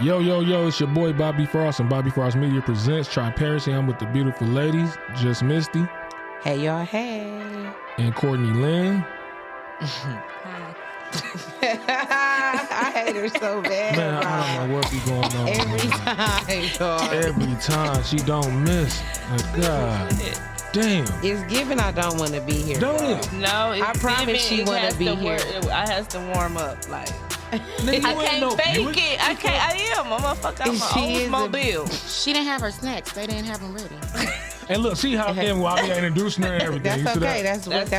Yo, it's your boy Bobby Frost, and Bobby Frost Media presents Transparency. I'm with the beautiful ladies, Just Misty. Hey, y'all, hey. And Courtney Lynn. I hate her so bad. Man, I don't know what be going on. Every time, y'all. Every time she don't miss. My God. Damn. It's given I don't want to be here. Don't it? No, it's I promise she want to be here. I has to warm up. Like, Nigga, I can't fake it. I am. I'm a fuck out my Oldsmobile. She didn't have her snacks. They didn't have them ready. And look, see how while we introducing her and everything. That's okay. That's what she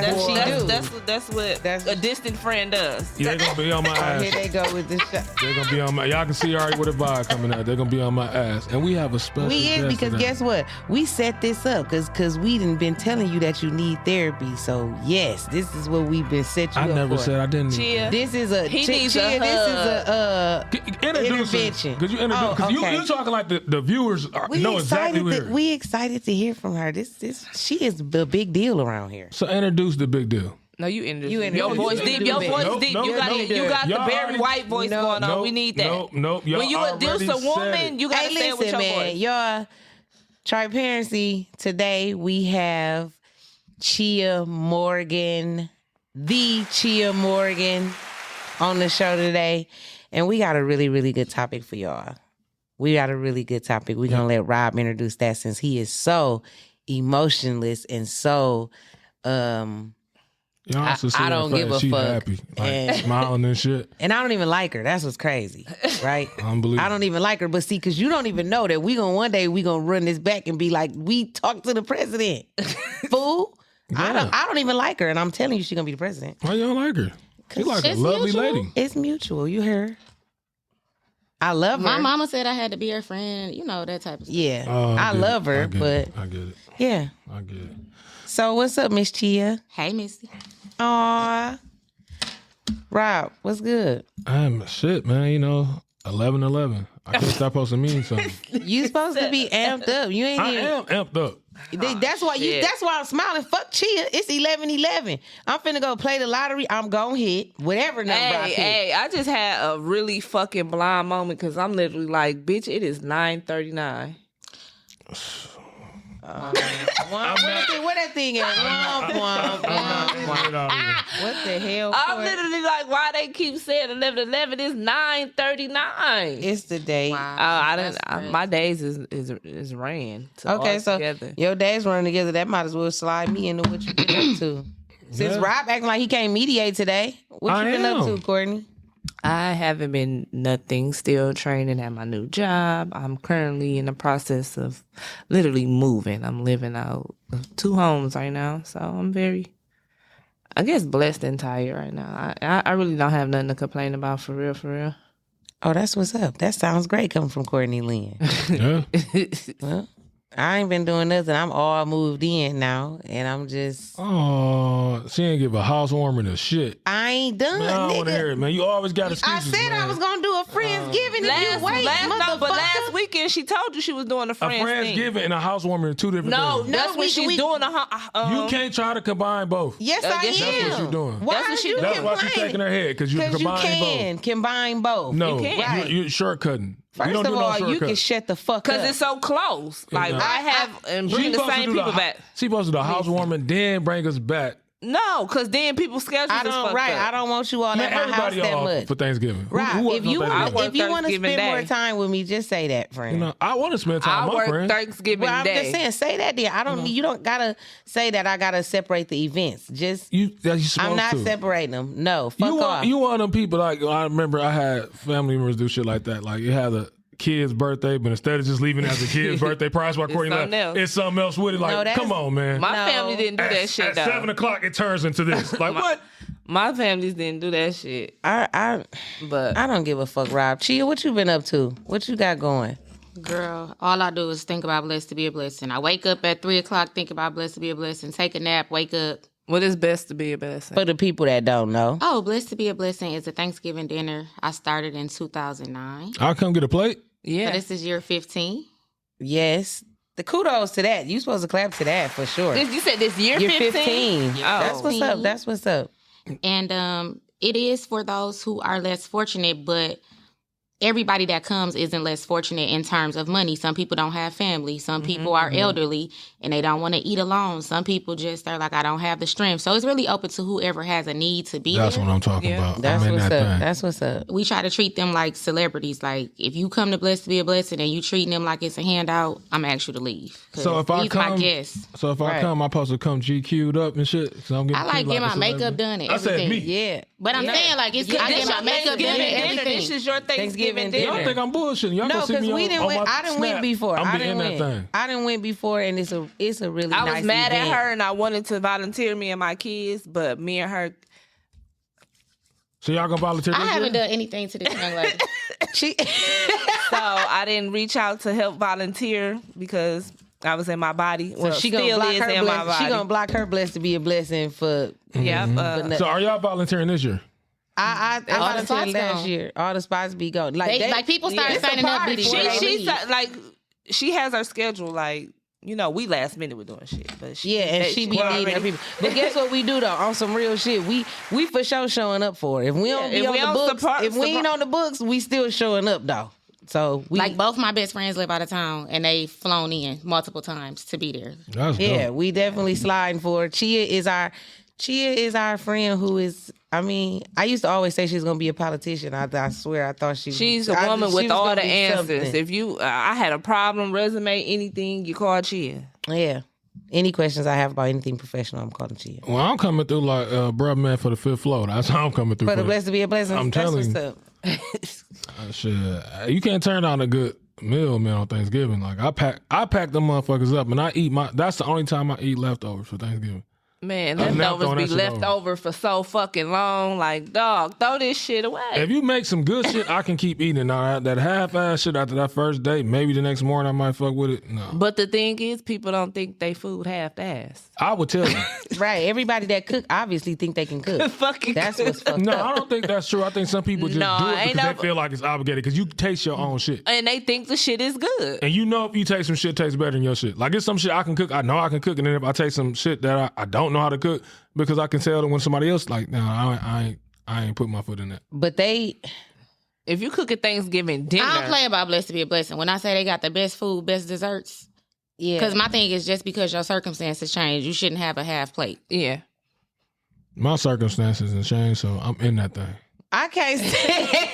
do. That's what a distant friend does. Yeah, they gonna be on my ass. Here they go with the shot. They're gonna be on my. Y'all can see already with a vibe coming out. They're gonna be on my ass, and we have a special. We is because today. guess what? We set this up because we done been telling you that you need therapy. So yes, this is what we've been set you I up never for. said I didn't. Chia, This is a he needs Chia, a this is hug. a intervention. Because you introduce. Because you talking like the viewers know exactly what. We excited to hear from her. She is the big deal around here. So introduce the big deal. No, you introduce. Your voice deep. Your voice deep. You got the Barry White voice going on. We need that. Nope. When you introduce a woman, you got to say it with your voice. Y'all, Transparency, today we have Chia Morgan, the Chia Morgan, on the show today. And we got a really, really good topic for y'all. We're going to let Rob introduce that since he is so emotionless and so I don't give a she's fuck. Happy, like, smiling and shit. And I don't even like her. That's what's crazy, right? Unbelievable. I don't even like her. But see, because you don't even know that one day we gonna run this back and be like, we talked to the president, fool. Yeah. I don't even like her, and I'm telling you, she's gonna be the president. Why you don't like her? She like a it's lovely mutual. lady. It's mutual. You hear her? I love her. My mama said I had to be her friend. You know, that type of stuff. Yeah, I I love her, I get but it. I get it. yeah. I get it. So what's up, Miss Chia? Hey, Misty. Aw, Rob, what's good? Shit, man. 11/11. I guess that's supposed to mean something. You supposed to be amped up. You ain't I even. am amped up. That's why shit. That's why I'm smiling. Fuck Chia. It's 11/11. I'm finna go play the lottery. I'm gonna hit whatever number I pick. Hey, I just had a really fucking blind moment because I'm literally like, bitch, it is 9:39. What that thing is? What the hell? I'm literally like, why they keep saying 11/11? It's 9:39. It's the day. Wow. My days is ran. Okay, so together. your days running together. That might as well slide me into what you been up to. Since Yeah. Rob acting like he can't mediate today, what you been up to, Courtney? I haven't been nothing. Still training at my new job. I'm currently in the process of literally moving. I'm living out of 2 homes right now, so I'm very, I guess, blessed and tired right now. I really don't have nothing to complain about for real. Oh, that's what's up. That sounds great coming from Courtney Lynn. Yeah. Well, I ain't been doing nothing. I'm all moved in now, and I'm just. Oh, she ain't give a housewarming a shit. I ain't done, Man, I don't want to nigga. hear it, man. You always got I excuses. said man. I was gonna do a Friendsgiving if you wait, motherfucker. but last weekend she told you she was doing a A Friendsgiving. Friendsgiving and a housewarming are two different No, things. that's when she's doing You can't try to combine both. Yes, I guess am. that's what you're doing. Why That's what are she you doing. That's why she's complaining? shaking her head, because you Because you combine can combine both. No, You can. Right. you're shortcutting. First you don't of do all, no you shortcut. can shut the fuck up. Because it's so close. Like, Yeah. I have, and bring the same people back. She supposed to do the housewarming, then bring us back. No, because then people schedules I is don't. fucked Right. up. I don't want you all Man, at my house everybody that off much. for Thanksgiving. Rob, Who if you want want work to spend Thanksgiving more Day. time with me, just say that, friend. I want to spend time I with my work friends. Thanksgiving Well, I'm Day. just saying, say that then. I don't. You don't gotta say that. I gotta separate the events. Just You supposed I'm not to. separating them. No, fuck off. You want them people like I remember I had family members do shit like that. Like you had a kid's birthday, but instead of just leaving it as a kid's birthday, prize by Courtney something left, else. it's something else with it. Like, No, that's- come on, man. My No. family didn't do that shit, At though. 7 o'clock, it turns into this. Like, what? My families didn't do that shit. I But don't give a fuck, Rob. Chia, what you been up to? What you got going? Girl, all I do is think about blessed to be a blessing. I wake up at 3 o'clock, think about blessed to be a blessing. Take a nap, wake up. what is best to be a blessing? For the people that don't know. Oh, blessed to be a blessing is a Thanksgiving dinner. I started in 2009. I'll come get a plate. Yeah. So this is year 15. Yes. The kudos to that. You supposed to clap to that for sure. You said this year You're 15? 15. Oh. That's what's up. That's what's up. And it is for those who are less fortunate, but everybody that comes isn't less fortunate in terms of money. Some people don't have family. Some people are elderly and they don't want to eat alone. Some people just are like, I don't have the strength. So it's really open to whoever has a need to be That's there. what I'm talking about. That's I'm in what's that up. thing. That's what's up. We try to treat them like celebrities. Like, if you come to Blessed to Be a Blessing and you treating them like it's a handout, I'm going to ask you to leave. So if I he's come, my guest. so if I come, I'm supposed to come GQ'd up and shit. So I'm I like getting my makeup done and I everything. said me. Yeah. But I'm saying, like, it's I get my makeup done and everything. This is your Thanksgiving dinner. Y'all think I'm bullshitting? Y'all No, gonna see because me we didn't on win. my I didn't win snap. before. I'm I be didn't in win. that thing. I didn't win before, and it's a really I nice was mad event. at her and I wanted to volunteer me and my kids, but me and her. So y'all gonna volunteer? I this haven't year? done anything to this young lady. So I didn't reach out to help volunteer because I was in my body. So Well, she gonna still block is her in my blessing. body. She gonna block her blessed to be a blessing for. Yeah. So are y'all volunteering this year? I All the volunteered spots last gone. year. All the spots be gone. Like people start signing up before they leave. She has her schedule like. We last minute with doing shit, but she be needing her people. But guess what we do though? On some real shit, we for sure showing up for it. If we don't be on the books, if we ain't on the books, we still showing up though. So like both my best friends live out of town, and they flown in multiple times to be there. That's yeah, dope. we definitely sliding for it. Chia is our friend who is. I mean, I used to always say she's gonna be a politician. I swear, I thought she's a woman with all the answers. If you, I had a problem, resume, anything, you call Chia. Yeah. Any questions I have about anything professional, I'm calling Chia. Well, I'm coming through like bruh man for the fifth floor. That's how I'm coming through. For the blessed to be a blessing. I'm That's telling what's you. up. Shit, you can't turn down a good meal, man, on Thanksgiving. Like I pack them motherfuckers up, and I eat that's the only time I eat leftovers for Thanksgiving. Man, leftovers be left over for so fucking long. Like, dog, throw this shit away. If you make some good shit, I can keep eating it. Now, that half-ass shit after that first day, maybe the next morning I might fuck with it. No. But the thing is, people don't think they food half-ass. I would tell you. Right. Everybody that cook obviously think they can cook. That's what's fucked No, up. I don't think that's true. I think some people just do it because they feel like it's obligated because you taste your own shit. And they think the shit is good. And if you taste some shit tastes better than your shit. Like, it's some shit I can cook. I know I can cook. And then if I taste some shit that I don't know how to cook, because I can tell that when somebody else like, no, I ain't put my foot in that. But if you cook a Thanksgiving dinner, I don't play about blessed to be a blessing. When I say they got the best food, best desserts, yeah. Because my thing is just because your circumstances change, you shouldn't have a half plate. Yeah. My circumstances have changed, so I'm in that thing. I can't say.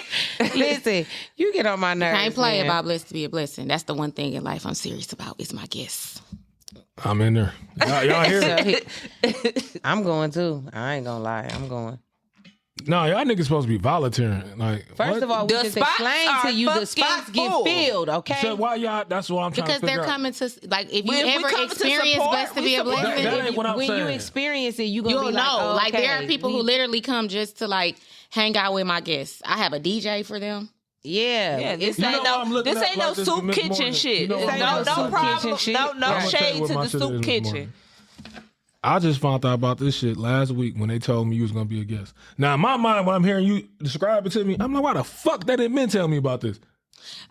Listen, you get on my nerves. I ain't play man. about blessed to be a blessing. That's the one thing in life I'm serious about is my guests. I'm in there. Y'all hear it? I'm going too. I ain't gonna lie. I'm going. No, y'all niggas supposed to be volunteering. Like, First what? of all, we just explain to you the spots get filled, okay? So why y'all? That's what I'm trying Because to figure they're out. coming to, like, if you When we ever come to experience support, blessed to be a blessing, That ain't what I'm when saying. you experience it, you'll you'll be know. like, oh, Like, there okay, are people who literally come just to, like, hang out with my guests. I have a DJ for them. Yeah, this You ain't know I'm no looking this up ain't like no this soup Miss kitchen Morgan. shit. You know what I'm no looking up. Kitchen problem. shit. No I'm gonna tell shade you what to my the shit soup is this kitchen. morning. I just found out about this shit last week when they told me you was gonna be a guest. Now in my mind, when I'm hearing you describe it to me, I'm like, why the fuck they didn't tell me about this?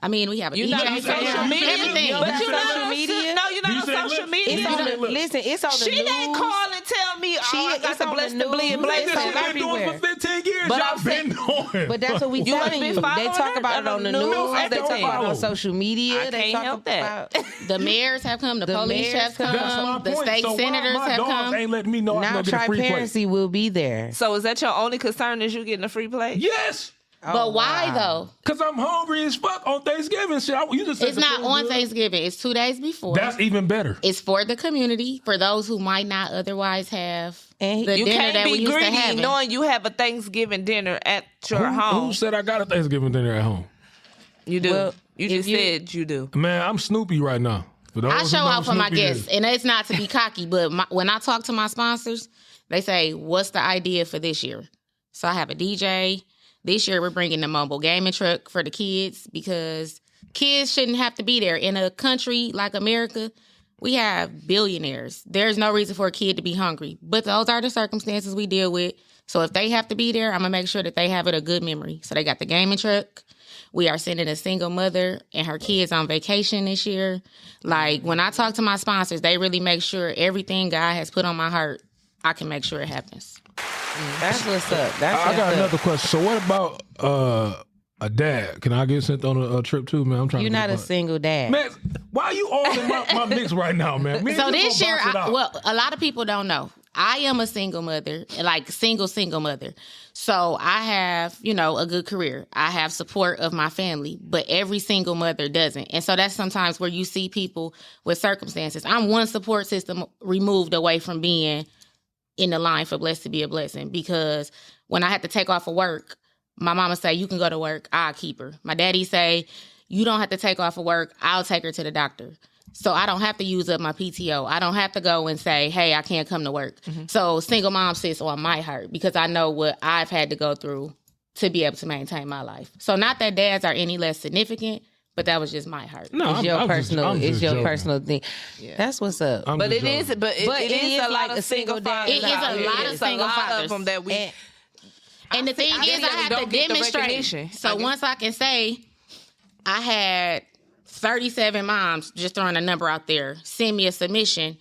I mean, we have a You DJ not on for social them. media, Everything. but you not social on media? No, you're Do you not say on social look? media. It's on the, listen, it's on the She news. didn't call and tell me, I got it's the on blessed the to be a news. blessing. It's on Niggas been doing everywhere. for 15 years. But Y'all I'm been saying- doing. But that's what we You telling been you. They following talk her? about it on the No, news. I They don't talk about it follow. on social media. I They can't talk help that. about The mayors have come. The police mayors have come. That's my The point. state So why senators my have dogs come. ain't letting me know I now. can go get a free plate. Transparency will be there. So is that your only concern is you getting a free plate? Yes. But why, though? Because I'm hungry as fuck on Thanksgiving. Shit, you just said It's the not food on good. Thanksgiving. It's 2 days before. That's even better. It's for the community, for those who might not otherwise have And the You dinner can't that we be used to greedy have. knowing you have a Thanksgiving dinner at your home. Who said I got a Thanksgiving dinner at home? You do. Well, you if just you- said you do. Man, I'm Snoopy right now. For those I who show know out for my Snoopy guests, is. and it's not to be cocky, but when I talk to my sponsors, they say, "What's the idea for this year?" So I have a DJ. This year we're bringing the mobile gaming truck for the kids because kids shouldn't have to be there. In a country like America, we have billionaires. There's no reason for a kid to be hungry, but those are the circumstances we deal with. So if they have to be there, I'm gonna make sure that they have it a good memory. So they got the gaming truck. We are sending a single mother and her kids on vacation this year. Like, when I talk to my sponsors, they really make sure everything God has put on my heart, I can make sure it happens. That's what's up. That's I what's got up. another question. So what about a dad. Can I get sent on a trip too, man? I'm trying. You're to not a single dad. man. Why are you all in my mix right now, man? Me and So you this gonna year, box it out. a lot of people don't know. I am a single mother, like single mother. So I have, a good career. I have support of my family, but every single mother doesn't. And so that's sometimes where you see people with circumstances. I'm one support system removed away from being in the line for blessed to be a blessing, because when I had to take off of work, my mama say, you can go to work, I'll keep her. My daddy say, you don't have to take off of work, I'll take her to the doctor. So I don't have to use up my PTO. I don't have to go and say, hey, I can't come to work. Mm-hmm. So single mom sits on my heart because I know what I've had to go through to be able to maintain my life. So not that dads are any less significant, but that was just my heart. No, it's your personal thing. Yeah. That's what's up. But it is a lot of single dads. It is a lot of single fathers. Of them that we... And the thing is, I have to demonstrate. So once I can say, I had 37 moms, just throwing a number out there, send me a submission,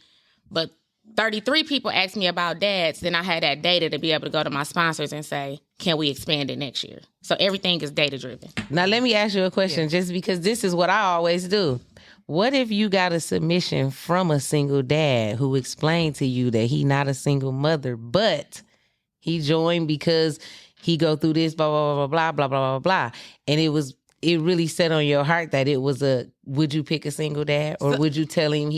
but 33 people asked me about dads, then I had that data to be able to go to my sponsors and say, can we expand it next year? So everything is data driven. Now let me ask you a question, just because this is what I always do. What if you got a submission from a single dad who explained to you that he not a single mother, but he joined because he go through this, blah, blah, blah, blah, blah, blah, blah, blah. And it really set on your heart that it was would you pick a single dad, or would you tell him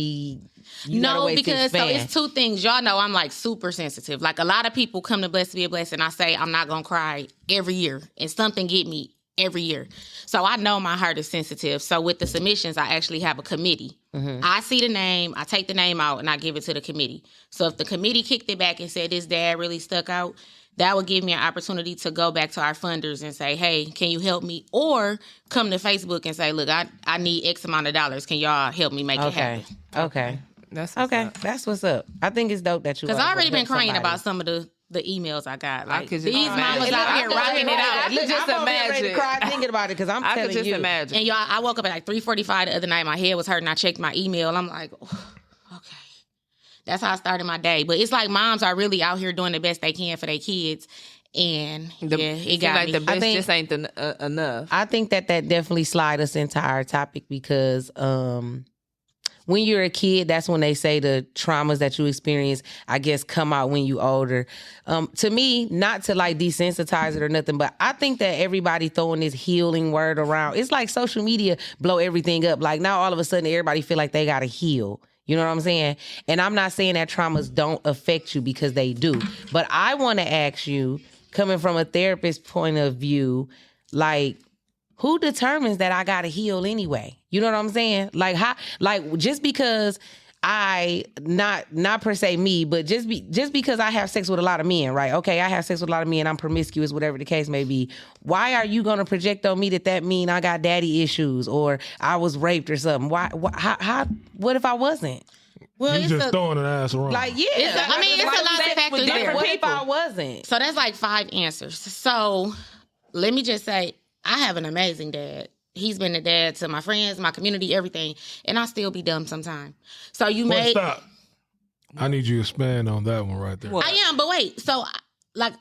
no, because so it's two things. Y'all know I'm like super sensitive. Like a lot of people come to Blessed to be a Blessing. I say I'm not going to cry every year, and something get me every year. So I know my heart is sensitive. So with the submissions, I actually have a committee. Mm-hmm. I see the name, I take the name out, and I give it to the committee. So if the committee kicked it back and said this dad really stuck out, that would give me an opportunity to go back to our funders and say, hey, can you help me? Or come to Facebook and say, look, I need X amount of dollars. Can y'all help me make it happen? Okay. That's what's up. That's what's up. I think it's dope that you... Because I already been crying about some of the emails I got. Like, these mamas out out here rocking it out. I could just imagine. To cry thinking about it, because I'm telling you. I could just imagine. And y'all, I woke up at like 3:45 the other night. My head was hurting. I checked my email. I'm like, oh, okay. That's how I started my day. But it's like moms are really out here doing the best they can for their kids. And it got like me. The best just ain't enough. I think that definitely slide us into our topic, because when you're a kid, that's when they say the traumas that you experience, I guess, come out when you older. To me, not to like desensitize it or nothing, but I think that everybody throwing this healing word around, it's like social media blow everything up. Like now all of a sudden everybody feel like they got to heal. You know what I'm saying? And I'm not saying that traumas don't affect you, because they do. But I want to ask you, coming from a therapist point of view, like, who determines that I gotta heal anyway? You know what I'm saying? Like how? Like just because I not per se me, but just because I have sex with a lot of men, right? Okay, I have sex with a lot of men. I'm promiscuous, whatever the case may be. Why are you gonna project on me that mean I got daddy issues or I was raped or something? Why? How? What if I wasn't? Well, you just throwing an ass around. Like, yeah. It's a lot of factors there. What if I wasn't? So that's like 5 answers. So let me just say, I have an amazing dad. He's been a dad to my friends, my community, everything. And I still be dumb sometimes. So stop. I need you to expand on that one right there. I am, but wait. So, like,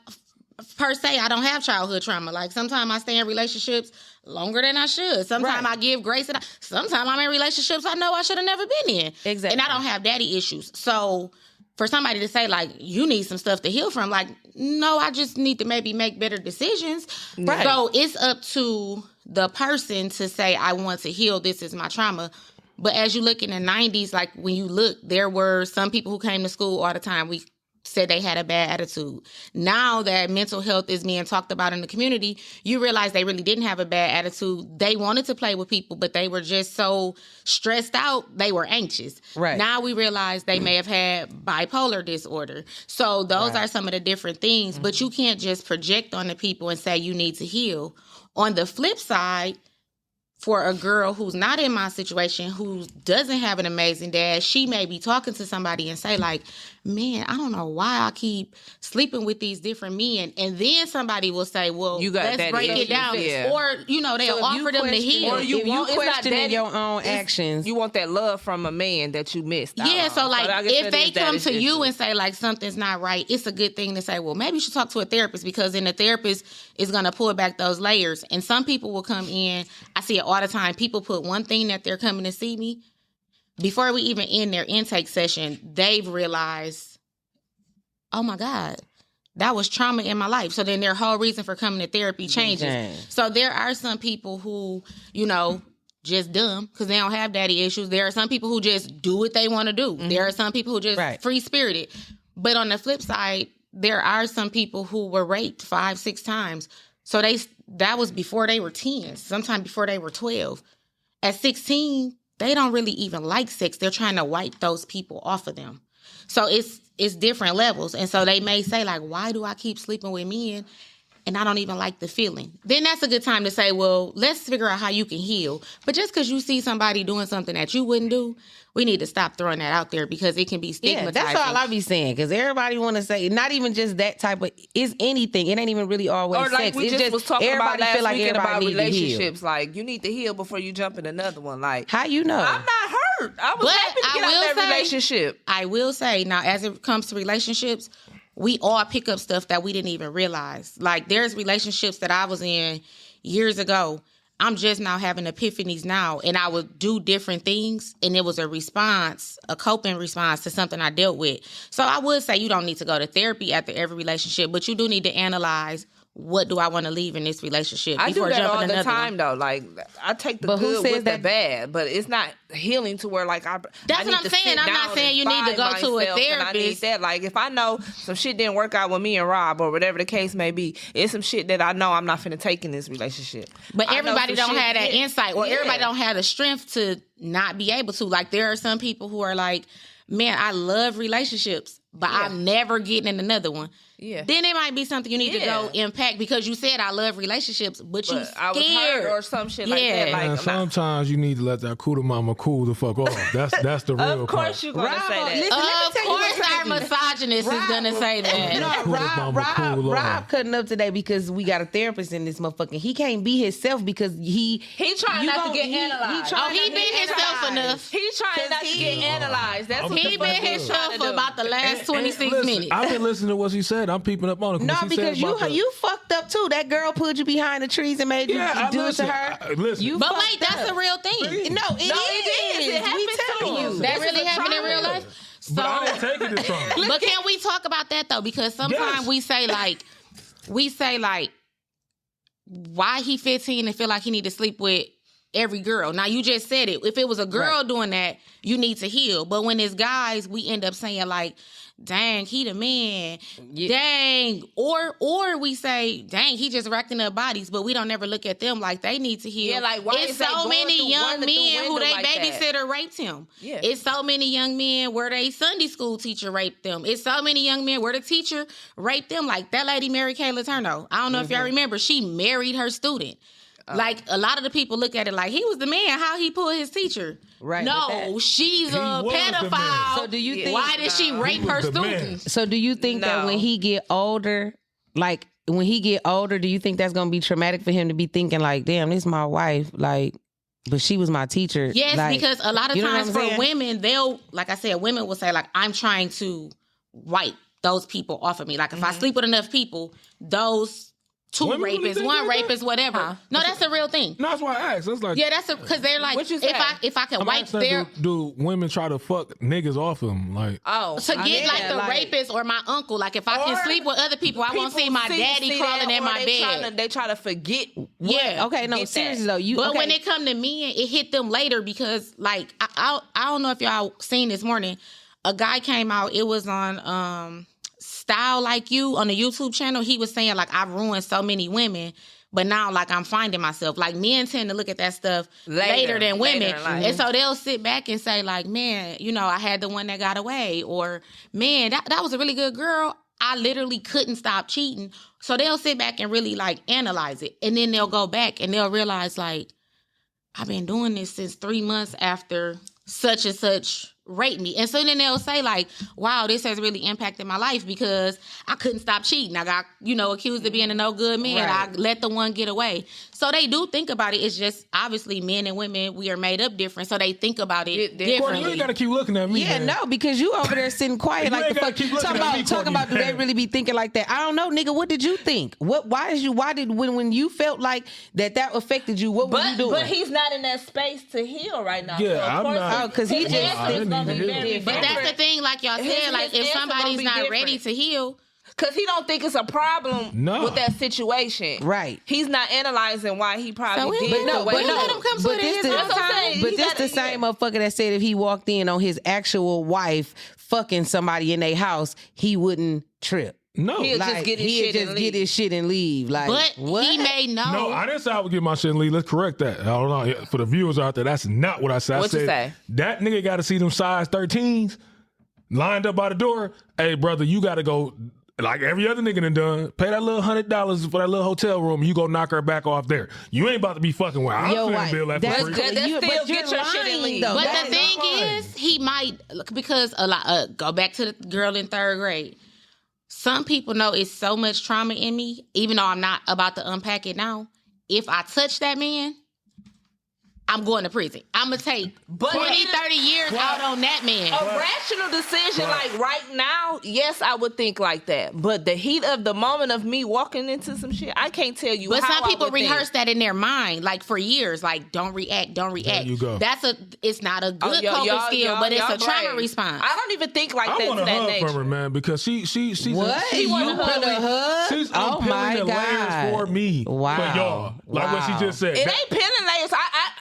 per se, I don't have childhood trauma. Like, sometimes I stay in relationships longer than I should. Sometimes I give grace. Sometimes I'm in relationships I know I should have never been in. Exactly. And I don't have daddy issues. So for somebody to say, like, you need some stuff to heal from, like, no, I just need to maybe make better decisions. Right. So it's up to the person to say, I want to heal. This is my trauma. But as you look in the 90s, like, when you look, there were some people who came to school all the time. We said they had a bad attitude. Now that mental health is being talked about in the community, you realize they really didn't have a bad attitude. They wanted to play with people, but they were just so stressed out, they were anxious. Right. Now we realize they may have had bipolar disorder. So those are some of the different things, but you can't just project on the people and say you need to heal. On the flip side, for a girl who's not in my situation, who doesn't have an amazing dad, she may be talking to somebody and say like, man, I don't know why I keep sleeping with these different men. And then somebody will say, well, let's break it down. Yeah. Or, they'll offer them to heal. Or if you questioning your own actions. You want that love from a man that you missed out Yeah, on. so like if they come to you issue. and say like something's not right, it's a good thing to say, well, maybe you should talk to a therapist, because then the therapist is going to pull back those layers. And some people will come in, I see it all the time, people put one thing that they're coming to see me. Before we even end their intake session, they've realized, oh my God, that was trauma in my life. So then their whole reason for coming to therapy changes. Dang. So there are some people who, just dumb because they don't have daddy issues. There are some people who just do what they want to do. There are some people who just free-spirited. But on the flip side, there are some people who were raped 5-6 times. So that was before they were 10, sometime before they were 12. At 16, they don't really even like sex. They're trying to wipe those people off of them. So it's different levels. And so they may say like, why do I keep sleeping with men and I don't even like the feeling? Then that's a good time to say, well, let's figure out how you can heal. But just because you see somebody doing something that you wouldn't do, we need to stop throwing that out there because it can be stigmatizing. Yeah, that's all I be saying, because everybody want to say, not even just that type of, it's anything. It ain't even really always or like sex. we it's just was talking about last feel like weekend about relationships. To like, you need to heal before you jump in another one. Like, how you know? I'm not hurt. I was happy to get out that relationship. I will say, now, as it comes to relationships, we all pick up stuff that we didn't even realize. Like, there's relationships that I was in years ago. I'm just now having epiphanies now, and I would do different things, and it was a response, a coping response to something I dealt with. So I would say you don't need to go to therapy after every relationship, but you do need to analyze, what do I want to leave in this relationship? I do that all the time, one. though. Like, I take the good with the bad, but it's not healing to where, like, that's what I'm saying. I'm not saying you need to go to a therapist. I need that. Like, if I know some shit didn't work out with me and Rob or whatever the case may be, it's some shit that I know I'm not finna take in this relationship. But everybody don't have that insight, or everybody don't have the strength to not be able to. Like, there are some people who are like, man, I love relationships, but I'm never getting in another one. Yeah. Then it might be something you need to go impact, because you said I love relationships, but you scared. I was hurt or some shit like that. Like, sometimes you need to let that cooler mama cool the fuck off. That's the real Of course you're going to say that. Listen, of course our misogynist is going to say that. No, Rob cutting up today because we got a therapist in this motherfucker. He can't be himself because he trying not to get analyzed. He been himself enough. He trying not to get analyzed. That's he been himself for about the last 26 minutes. I've been listening to what she said. I'm peeping up on it. No, because you fucked up too. That girl pulled you behind the trees and made you do it to her. But wait, that's a real thing. No, it is. It we telling you. That really happened in real life? So, but I didn't take it from her. But can we talk about that though? Because sometimes we say like, why he 15 and feel like he need to sleep with every girl. Now you just said it. If it was a girl doing that, you need to heal. But when it's guys, we end up saying like, dang, he the man. Yeah. Dang. Or we say, dang, he just racking up bodies, but we don't ever look at them like they need to heal. Yeah, like why it's so many young men who they like babysitter raped him. Yeah. It's so many young men where they Sunday school teacher raped them. It's so many young men where the teacher raped them. Like that lady Mary Kay Letourneau. I don't know if y'all remember. She married her student. Like a lot of the people look at it like he was the man. How he pulled his teacher? Right. No, she's a pedophile. So do you think? Why did she rape her students? So do you think that when he get older, like when he get older, do you think that's gonna be traumatic for him to be thinking like, damn, this is my wife, like, but she was my teacher? Yes, like, because a lot of times for women, they'll, like I said, women will say like, I'm trying to wipe those people off of me. Like if I sleep with enough people, those. Two rapists, one rapist, whatever. No, that's a real thing. No, that's why I asked. That's like, yeah, that's because they're like, if I can wipe their, do women try to fuck niggas off them like? To get like the rapist or my uncle. Like if I can sleep with other people, I won't see my daddy crawling in my bed. They try to forget. Yeah. Okay. No, seriously though. But when it come to men, it hit them later because like I don't know if y'all seen this morning. A guy came out. It was on Style Like You on the YouTube channel. He was saying like I've ruined so many women, but now like I'm finding myself. Like men tend to look at that stuff later than women, and so they'll sit back and say like, man, I had the one that got away, or man, that was a really good girl. I literally couldn't stop cheating. So they'll sit back and really like analyze it, and then they'll go back and they'll realize like, I've been doing this since 3 months after such and such raped me. And so then they'll say like, wow, this has really impacted my life because I couldn't stop cheating. I got, accused of being a no good man. Right. I let the one get away. So they do think about it. It's just obviously men and women, we are made up different. So they think about it Courtney, you differently. ain't got to keep looking at me. Yeah, man. no, because you over there sitting quiet You like ain't the gotta fuck. keep looking Talking at me, about Courtney, do they man. really be thinking like that? I don't know, nigga. What did you think? Why did when you felt like that affected you? What were you doing? But he's not in that space to heal right now. Yeah, so of I'm course not. Oh, 'cause he his just- answer I is didn't gonna even be heal. very But that's the thing, like y'all His- said, like his if answer somebody's gonna be not ready different. to heal, Because he don't think it's a problem No. with that situation. Right. He's not analyzing why he probably So he- did But no, the way but he no, let did. him come to but it this in the, his That's what I'm saying. but He this gotta- the same motherfucker that said if he walked in on his actual wife fucking somebody in their house, he wouldn't trip. No. He'll Like, just get his he'd shit just and get leave. his shit and leave. Like, but what? he may know. No, I didn't say I would get my shit and leave. Let's correct that. I don't know. For the viewers out there, that's not what I said. What I you said, say? that nigga got to see them size 13s lined up by the door. Hey, brother, you got to go, like every other nigga done, pay that little $100 for that little hotel room. You go knock her back off there. You ain't about to be fucking with her. I'm Yo, finna wife, bill that that's for free. good. That's you- still but you're get your shit and lying, leave. though. But That the is thing fine. is, he might, because a lot, go back to the girl in 3rd grade. Some people know it's so much trauma in me, even though I'm not about to unpack it now. If I touch that man, I'm going to prison. I'm going to take 20, 30 years out on that man. A rational decision, like right now, yes, I would think like that. But the heat of the moment of me walking into some shit, I can't tell you. But how some I people would think. rehearse that in their mind, like for years, like don't react. There you go. It's not a good y'all- coping y'all- skill, but it's y'all a trauma brave. response. I don't even think like I that want to a that hug nature. from her, man, because she's What? She You wanna put hug a hug? She's Oh unpeeling my the layers God. for me, Wow. for y'all. Like what Wow. she just said. It That- ain't peeling layers. I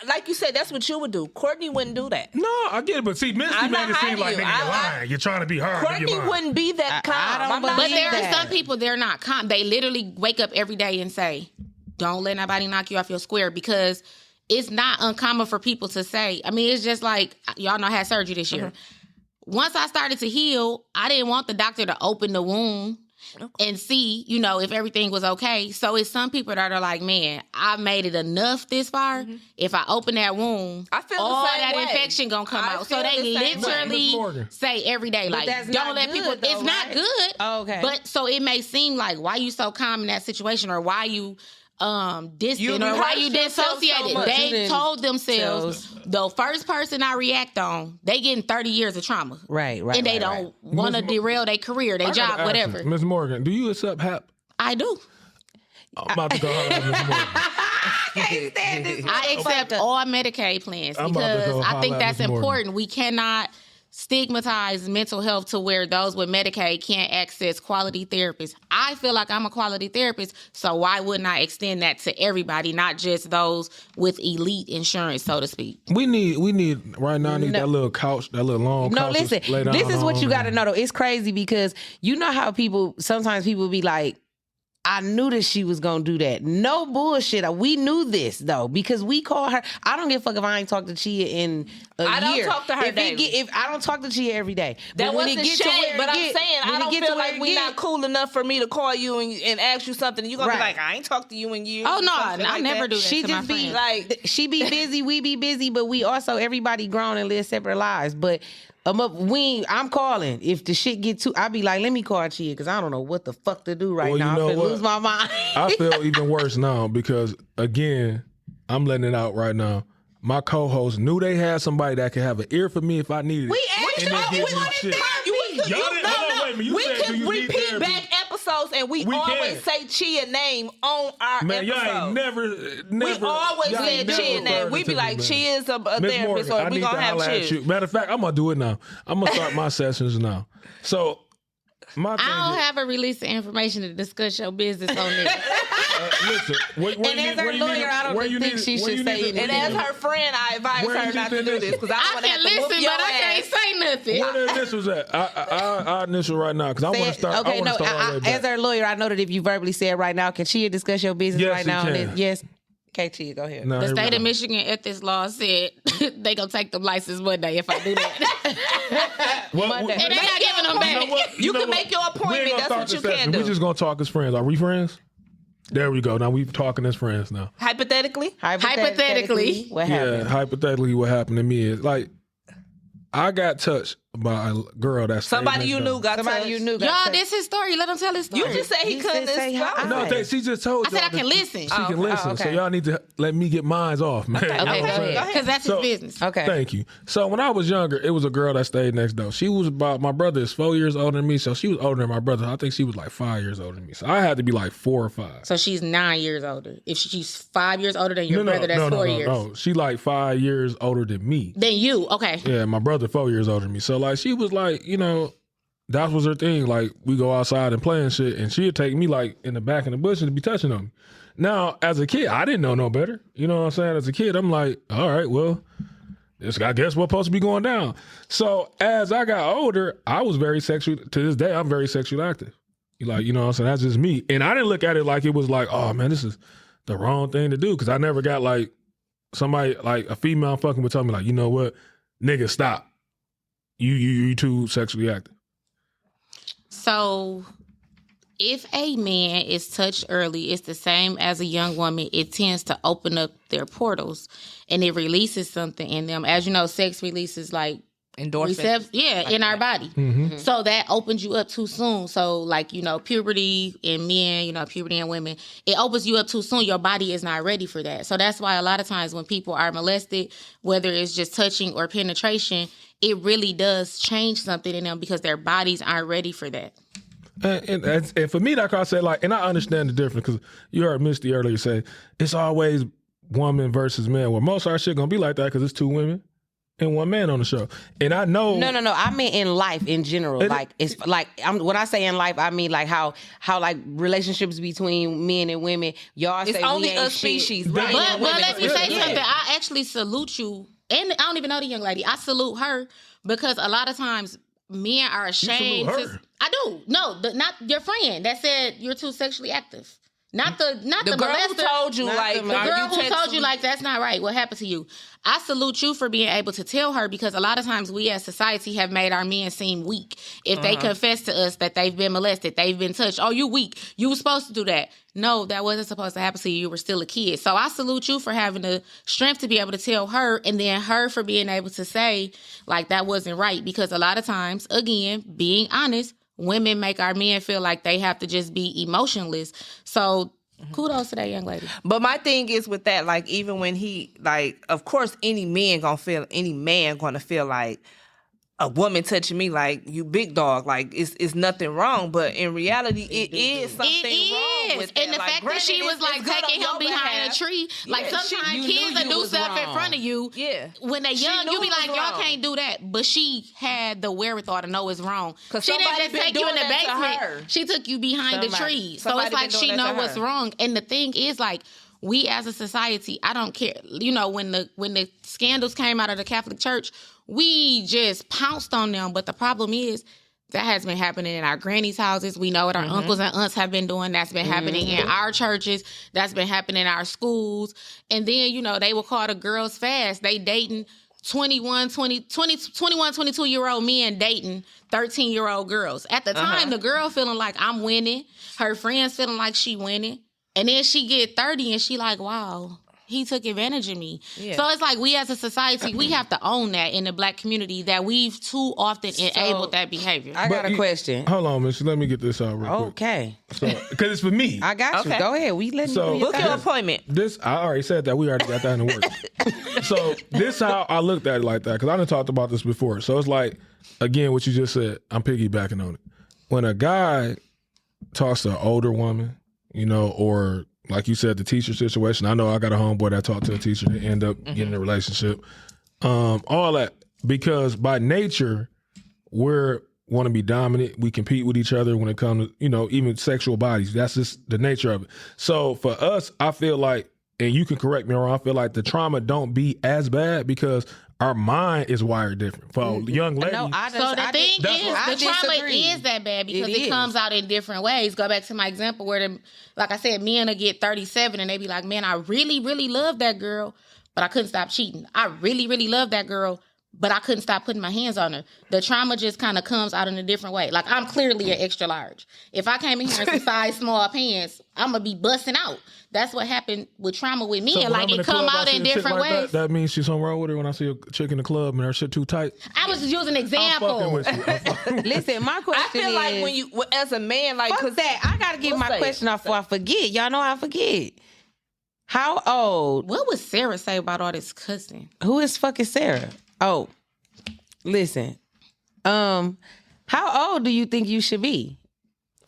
like you said, that's what you would do. Courtney wouldn't do that. no, I get it, but see, Misty I'm made not it seem hiding like you. nigga, you're lying. You're trying to be hard. Courtney wouldn't be that calm. I don't I'm not- But believe there that. are some people, they're not calm. They literally wake up every day and say, don't let nobody knock you off your square, because it's not uncommon for people to say. I mean, it's just like, y'all know I had surgery this year. Once I started to heal, I didn't want the doctor to open the wound and see, if everything was okay. So it's some people that are like, man, I made it enough this far. If I open that wound, I feel the all same that way. infection gonna come I out. So feel they the same way. Miss literally Morgan. say every day, like, that's don't not let good, people. though, It's not right? good. Oh, okay. But so it may seem like, why you so calm in that situation, or why you distant, You or why you rehearse yourself so dissociated. much. You They didn't told themselves the first person I react on, they getting 30 years of trauma. Right. And they right, don't want to Miss Mo- derail their career, their I gotta job, ask whatever. you, Ms. Morgan, do you accept HAP? I do. I'm about to go holler at Ms. Morgan. I accept all Medicaid plans I'm about to because go I think holler at that's Ms. Morgan. important. We cannot stigmatize mental health to where those with Medicaid can't access quality therapists. I feel like I'm a quality therapist, so why wouldn't I extend that to everybody, not just those with elite insurance, so to speak? We need right now. I need that little couch, that little long No, couch. to listen. lay down This is what on you got to and- know, though. It's crazy because you know how sometimes people be like, I knew that she was gonna do that. No bullshit. We knew this though because we call her. I don't give a fuck if I ain't talked to Chia in a I don't year. talk to her if daily. If I don't talk to Chia every day, That but when it wasn't get to shade, where but it I'm get- saying when I it don't get to feel where like it we get- not cool enough for me to call you and ask you something. You're gonna Right. be like, I ain't talked to you in years. Oh, or no, something I like never that. do that She to just my be friends. Like, she be busy, we be busy, but we also everybody grown and live separate lives. But I'm calling. If the shit get too, I be like, let me call Chia because I don't know what the fuck to do right Well, you now. know I'm finna what? lose my mind. I feel even worse now because again, I'm letting it out right now. My co-host knew they had somebody that could have an ear for me if I needed it. We asked And you, they we give me wanted shit. therapy. Y'all didn't- hold on, wait a minute. You we said, do can you need repeat therapy? back episodes and we We always can. say Chia name on our Man, y'all episodes. ain't never. We always y'all said ain't never Chia referred name. We to be me, like, man. Chia's a Miss therapist, Morgan, or I we need gonna to have holler at Chia. you. Matter of fact, I'm gonna do it now. I'm gonna start my sessions now. So, my thing I don't is, have a release of information to discuss your business on this. listen. Where And as her lawyer, I don't think she should say anything. And as her friend, I advise Where her you not to think do this this is? because I I want to can have to whoop listen, your but I can't ass. say nothing. Where the initials at? I initial right now because I want to start. I want to start all the way back. as her lawyer, I know that if you verbally say it right now, can Chia discuss your business Yes, right he now? can. Yes. Okay, Chia, go ahead. Nah, The here we state go. of Michigan ethics law said they gonna take them license Monday if I do that. Well, And they not giving them you know back. what? You know can what? make your We ain't appointment. gonna That's start what you this can session. do. We just gonna talk as friends. Are we friends? There we go. Now we talking as friends now. Hypothetically? Hypothetically, what happened? Yeah, hypothetically, what happened to me is like I got touched by a girl that's Somebody you knew got Somebody touched. you knew. Y'all, this his story. Let him tell his story. You just said he couldn't say explain. hi. No, she just told I said y'all I can that listen. She can listen. So okay. y'all need to let me get mines off, man. Okay, You know what I'm go saying? ahead. Because that's So- his business. Okay. Thank you. So when I was younger, it was a girl that stayed next door. She was my brother is 4 years older than me, so she was older than my brother. I think she was like 5 years older than me. So I had to be like 4 or 5. So she's 9 years older. If she's 5 years older than your brother, that's 4 years. No. She like 5 years older than me. Then you, okay. Yeah, my brother 4 years older than me. So like she was like, you know, that was her thing. Like we go outside and play and shit, and she'd take me like in the back in the bushes to be touching on me. Now, as a kid, I didn't know no better. You know what I'm saying? As a kid, I'm like, all right, well, I guess what's supposed to be going down. So as I got older, I was very sexual. To this day, I'm very sexually active. Like, you know what I'm saying? That's just me. And I didn't look at it like it was like, oh man, this is the wrong thing to do. Cause I never got like somebody, like a female fucking would tell me like, you know what, nigga, stop. You too sexually active. So if a man is touched early, it's the same as a young woman. It tends to open up their portals and it releases something in them. As you know, sex releases like Endorphins. in our body. Mm-hmm. So that opens you up too soon. So like, you know, puberty in men, you know, puberty in women, it opens you up too soon. Your body is not ready for that. So that's why a lot of times when people are molested, whether it's just touching or penetration, it really does change something in them because their bodies aren't ready for that. And for me, like I said, like, and I understand the difference because you heard Misty earlier say it's always woman versus man. Well, most of our shit gonna be like that because it's 2 women and 1 man on the show. And I know No. I mean in life in general. Like it's like when I say in life, I mean like how like relationships between men and women. Y'all It's say only we ain't a species, shit. right? But let me say Yeah. something. I actually salute you. And I don't even know the young lady. I salute her because a lot of times men are ashamed. salute her? I do. No, not your friend that said you're too sexually active. Not the The girl who molester. told you, Not like, the The are girl you who told texting- you, like, that's not right. What happened to you? I salute you for being able to tell her because a lot of times we as society have made our men seem weak. If they confess to us that they've been molested, they've been touched, oh, you weak. You were supposed to do that. No, that wasn't supposed to happen to you. You were still a kid. So I salute you for having the strength to be able to tell her and then her for being able to say, like, that wasn't right. Because a lot of times, again, being honest, women make our men feel like they have to just be emotionless. So kudos to that young lady. But my thing is with that, like, even when he, like, of course, any man gonna feel like a woman touching me, like, you big dog, like, it's nothing wrong. But in reality, it is something wrong with that. And the Like, fact that she granted, was it's like good on taking him your behind behalf. a tree, like Yeah, sometimes you kids knew will you do was stuff in wrong. front of you. Yeah. When they She young, knew you be it was like, y'all wrong. can't do that. But she had the wherewithal to know it's wrong. 'Cause She didn't somebody just been take you in the doing that to basement. her. She took you behind the Somebody- tree. So somebody it's like been she doing that know to what's her. wrong. And the thing is, like, we as a society, I don't care. You know, when the scandals came out of the Catholic Church, we just pounced on them. But the problem is, that has been happening in our grannies' houses. We know what our uncles and aunts have been doing. That's been happening in our churches. That's been happening in our schools. And then, you know, they will call the girls fast. They dating 21, 22-year-old men dating 13-year-old girls. At the time, the girl feeling like I'm winning. Her friends feeling like she winning. And then she get 30 and she like, wow, he took advantage of me. Yeah. So it's like we as a society, we have to own that in the Black community that we've too often enabled that behavior. I got a question. Hold on, Miss. Let me get this out real quick. Okay. Because it's for me. I got you. Okay. Go ahead. We let you So- do your Book your thing. appointment. This I already said that. We already got that in the works. So this how I looked at it like that because I done talked about this before. So it's like, again, what you just said. I'm piggybacking on it. When a guy talks to an older woman, you know, or like you said, the teacher situation. I know I got a homeboy that talked to a teacher and end up getting a relationship. All that because by nature we're want to be dominant. We compete with each other when it comes to, you know, even sexual bodies. That's just the nature of it. So for us, I feel like, and you can correct me wrong, I feel like the trauma don't be as bad because our mind is wired different. For a young lady, No, I just, So the I thing dis- is, I the trauma disagree. is that bad because It it, is. comes out in different ways. Go back to my example where, like I said, men will get 37 and they be like, man, I really, really love that girl, but I couldn't stop cheating. I really, really love that girl, but I couldn't stop putting my hands on her. The trauma just kind of comes out in a different way. Like, I'm clearly an extra large. If I came in here in some size small pants, I'm going to be busting out. That's what happened with trauma with me. So and, like, it come out in different ways. That means she's something wrong with her when I see a chick in the club and her shit too tight. I was just using an I'm example. fucking with you. Listen, my question I feel is, like when you, as a man, like, fuck that. I gotta get my question off before I forget. Y'all know I forget. How old? What would Sarah say about all this cussing? Who is fucking Sarah? Oh, listen. How old do you think you should be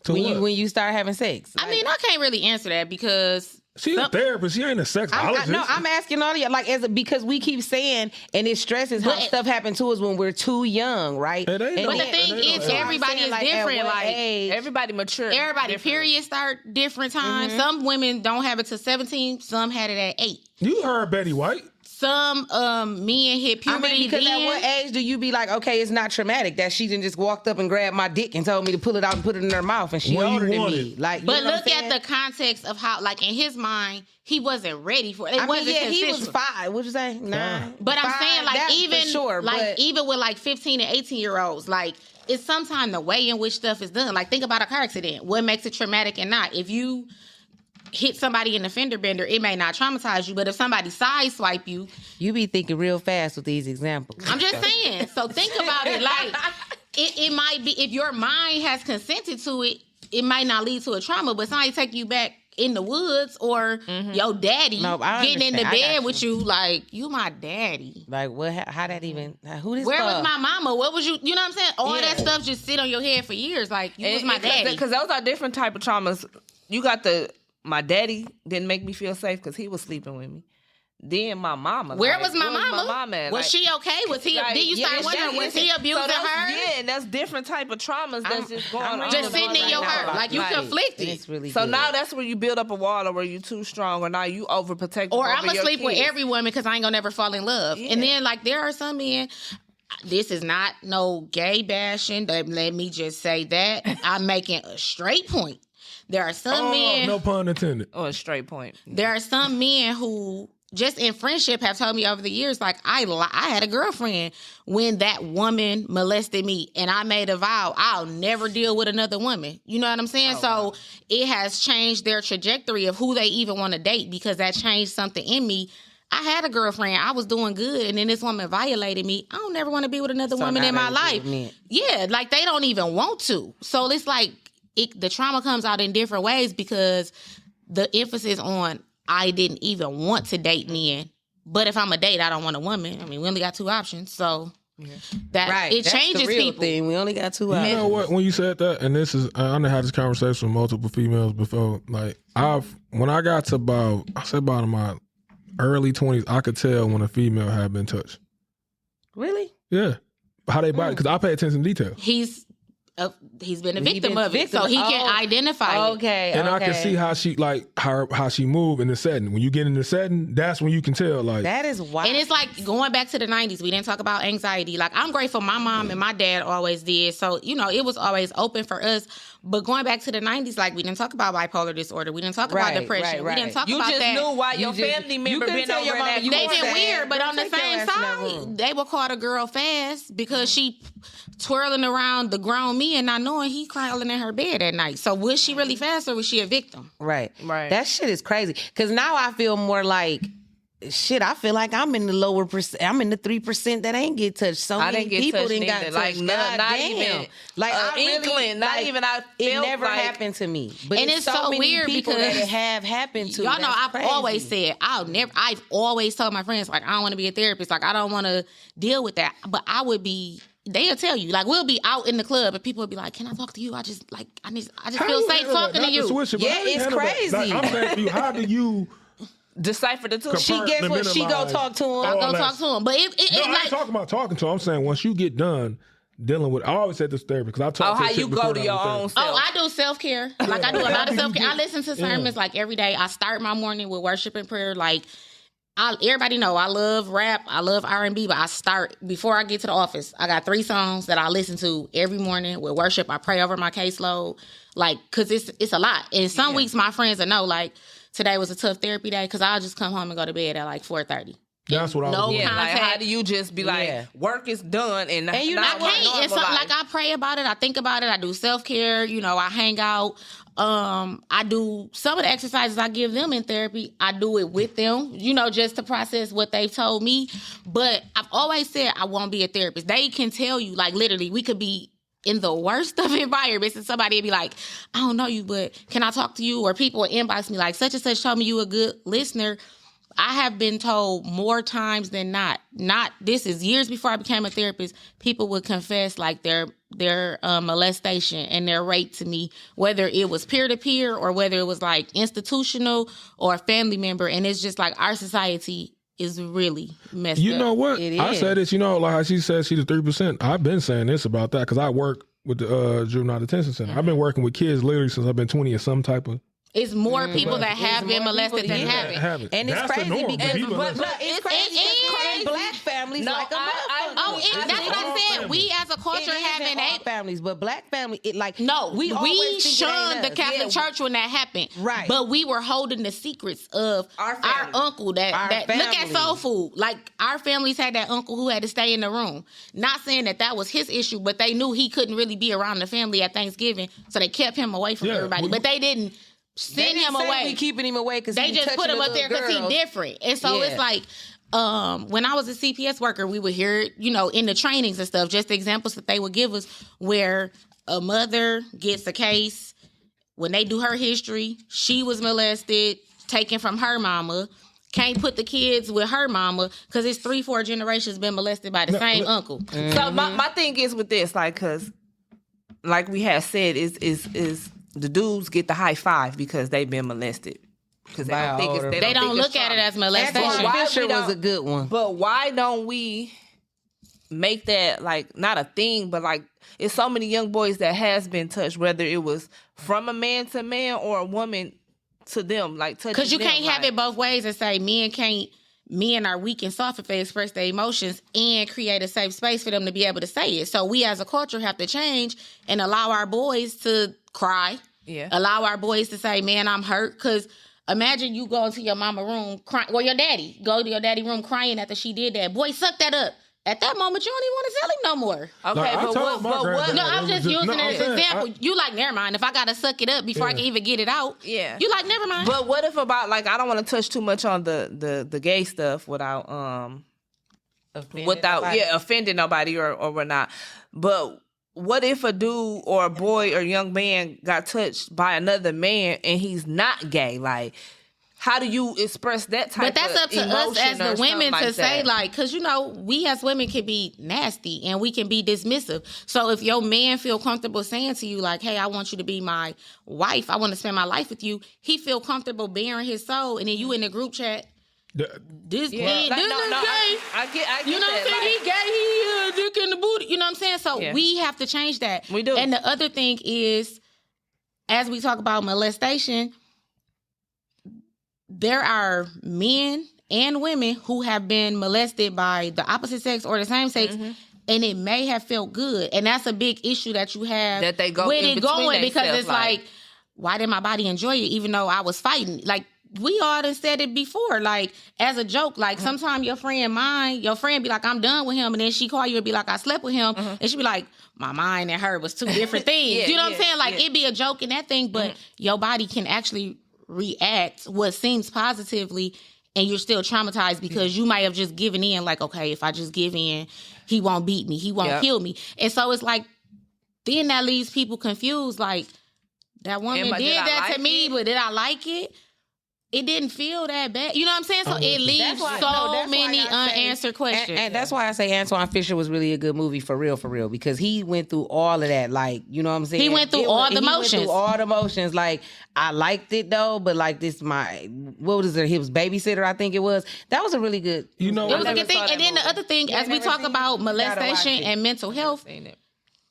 when you start having sex? I mean, I can't really answer that because she's a therapist. She ain't a sexologist. No, I'm asking all of you, like, because we keep saying, and it stresses how stuff happened to us when we're too young, right? But the thing is, everybody is different. Like, everybody mature. Everybody, periods start different times. Some women don't have it till 17. Some had it at 8. You heard Betty White. Some men hit puberty. Because at what age do you be like, okay, it's not traumatic that she just walked up and grabbed my dick and told me to pull it out and put it in her mouth, and she older than me? Like, but look at the context of how, like, in his mind, he wasn't ready for it. He was 5. What'd you say? 9. But I'm saying, like, even even with like 15 and 18-year-olds, like, it's sometimes the way in which stuff is done. Like, think about a car accident. What makes it traumatic and not? If you hit somebody in a fender bender, it may not traumatize you, but if somebody sideswipe you, you be thinking real fast with these examples. I'm just saying. So think about it. Like, it might be, if your mind has consented to it, it might not lead to a trauma, but somebody take you back in the woods, or your daddy getting in the bed with you, like, you my daddy. Like, what? How that even? Who this? Where was my mama? What was you? You know what I'm saying? All that stuff just sit on your head for years. Like, you was my daddy. Because those are different type of traumas. You got my daddy didn't make me feel safe because he was sleeping with me. Then my mama. Where was my mama? Was like, she okay? Was he? Like, did you start wondering, was he abusing her? Yeah, and that's different type of traumas that's just going on. Just sitting in your heart, like, you conflicted. It's really so good. now that's where you build up a wall, or where you too strong, or now you overprotective. Or I'm gonna sleep with every woman because I ain't gonna never fall in love. Yeah. And then, like, there are some men. This is not no gay bashing. Let me just say that I'm making a straight point. There are some men. No pun intended. Oh, a straight point. There are some men who, just in friendship, have told me over the years, like, I had a girlfriend when that woman molested me, and I made a vow I'll never deal with another woman. You know what I'm saying? So it has changed their trajectory of who they even want to date, because that changed something in me. I had a girlfriend. I was doing good, and then this woman violated me. I don't never want to be with another woman in my life. Yeah, like, they don't even want to. So it's like, the trauma comes out in different ways because the emphasis on, I didn't even want to date men, but if I'm a date, I don't want a woman. I mean, we only got 2 options, so it changes people. Thing. We only got 2 options. You know what? When you said that, and this is, I done had this conversation with multiple females before. Like, when I got to about my early 20s, I could tell when a female had been touched. Really? Yeah, how they body, because I pay attention to detail. He's been a victim of it, so he can identify it. And I can see how she, like, how she move in the setting. When you get in the setting, that's when you can tell, like, that is wild. And it's like going back to the 90s. We didn't talk about anxiety. Like, I'm grateful my mom and my dad always did. So, you know, it was always open for us. But going back to the 90s, like, we didn't talk about bipolar disorder. We didn't talk about depression. We didn't talk about that. You just knew why your family member been over that. They been weird, but on the same side, they would call the girl fast because she twirling around the grown me and not knowing he crawling in her bed at night. So was she really fast, or was she a victim? Right. That shit is crazy. Because now I feel more like, shit, I feel like I'm in the lower percent. I'm in the 3% that ain't get touched. So many people didn't got touched. Like, not even like inkling. Not even. It never happened to me. But and it's so weird because that it have happened to. Y'all know, I've always said I've always told my friends, like, I don't want to be a therapist. Like, I don't want to deal with that. But I would be. They'll tell you, like, we'll be out in the club and people will be like, "Can I talk to you? I just feel safe talking to you." It's crazy. Like, I'm asking you, how do you decipher the two? She guess what? She go talk to him. I go talk to him. But I ain't talking about talking to him. I'm saying once you get done dealing with, I always said this therapy because I talk to how you go to your own self. Oh, I do self-care. Like, I do a lot of self-care. I listen to sermons like every day. I start my morning with worship and prayer. Like, everybody know I love rap, I love R&B, but I start before I get to the office. I got 3 songs that I listen to every morning with worship. I pray over my caseload, like, because it's a lot. And some weeks my friends will know, like, today was a tough therapy day because I'll just come home and go to bed at like 4:30. That's what I was No wondering. Like, how contact. do you just be like, Yeah. work is done and you not know I what? can't. normal It's something life? like I pray about it. I think about it. I do self-care. I hang out. I do some of the exercises I give them in therapy. I do it with them, just to process what they've told me. But I've always said I won't be a therapist. They can tell you, like, literally, we could be in the worst of environments and somebody would be like, I don't know you, but can I talk to you? Or people will inbox me like, such and such told me you a good listener. I have been told more times than not, this is years before I became a therapist, people would confess like their molestation and their rape to me, whether it was peer-to-peer or whether it was like institutional or a family member. And it's just like our society is really messed up. You know what? It I is. said this, like how she said she's a 3%. I've been saying this about that because I work with the juvenile detention center. I've been working with kids literally since I've been 20 in some type of. It's more people that have been more molested people than that haven't. And it's That's crazy the norm. because Be molested. it's crazy because and- black families No, like a motherfucker. That's what I said. family. We as a culture It have isn't all enabled. families, but black family, We always think it shunned ain't the us. Catholic Yeah, Church when that happened. Right. But we were holding the secrets of Our our family. uncle Our that look at family. soul food. Like our families had that uncle who had to stay in the room. Not saying that was his issue, but they knew he couldn't really be around the family at Thanksgiving, so they kept him away from Yeah, everybody. well, But they didn't send him away. We keeping him away because They just put him up there because he's different. And so Yeah. it's like, when I was a CPS worker, we would hear it, in the trainings and stuff, just examples that they would give us where a mother gets a case, when they do her history, she was molested, taken from her mama, can't put the kids with her mama because it's 3-4 generations been molested by the same uncle. So my thing is with this, like, because like we had said, is the dudes get the high five because they've been molested. Because they By don't think older it's, They don't look at it as molestation. Antoine why Fisher we was don't- a good one. But why don't we make that like not a thing, but like it's so many young boys that has been touched, whether it was from a man to man or a woman to them, like touching Because you them, can't have like- it both ways and say men are weak and soft if they express their emotions and create a safe space for them to be able to say it. So we as a culture have to change and allow our boys to cry. Yeah. Allow our boys to say, man, I'm hurt. Because imagine you go into your mama room crying, or your daddy, go to your daddy room crying after she did that. Boy, suck that up. At that moment, you don't even want to tell him no more. Okay, Like, I but told my what? granddad- No, it I'm was just just- using no, it I'm as an saying, example. You like, never mind. If I got to suck it up before I Yeah. can even get it out, Yeah. you like, never mind. But what if about like I don't want to touch too much on the gay stuff without offending nobody or whatnot. But what if a dude or a boy or young man got touched by another man and he's not gay? Like, how do you express that type of But that's up to us as emotion the or women something to say, that? like, because, we as women can be nasty and we can be dismissive. So if your man feel comfortable saying to you, like, hey, I want you to be my wife, I want to spend my life with you, he feel comfortable bearing his soul, and then you in the group chat, this Yeah. man, Like, this no, is no, gay. I get You know what I'm that. saying? He gay, he dick in the booty. You know what I'm saying? So Yeah. we have to change that. We do. And the other thing is, as we talk about molestation, there are men and women who have been molested by the opposite sex or the same sex, and it may have felt good. And that's a big issue that you have That they go with in it between going, because theyself, it's like, why did my body enjoy it even though I was fighting? Like, we all done said it before, like, as a joke. Like, sometimes your friend be like, I'm done with him, and then she call you and be like, I slept with him, and she be like, my mind and her was two different things. Yeah, you know what I'm yeah, saying? Like, yeah. it be a joke in that thing, but your body can actually react what seems positively, and you're still traumatized because you might have just given in, like, okay, if I just give in, he won't beat me, he won't Yep. kill me. And so it's like, then that leaves people confused, like, that woman Did did I that like to me, it? but did I like it? It didn't feel that bad. You know what I'm saying? So it leaves That's why many I say- unanswered questions. And that's why I say Antoine Fisher was really a good movie for real, because he went through all of that. Like, you know what I'm saying? He went through all the motions. Went through all the motions. Like, I liked it though, but like what was it? He was Babysitter, I think it was. That was a really good. You know, It was a never good thing. saw that And then the movie. other thing, You as we never talk seen it? about You gotta watch molestation it. and mental health, Seen it.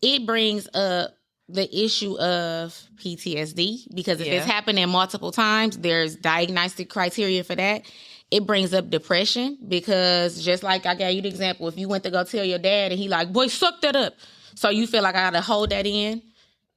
it brings up the issue of PTSD, because if it's Yeah. happening multiple times, there's diagnostic criteria for that. It brings up depression, because just like I gave you the example, if you went to go tell your dad and he like, boy, suck that up. So you feel like I gotta hold that in.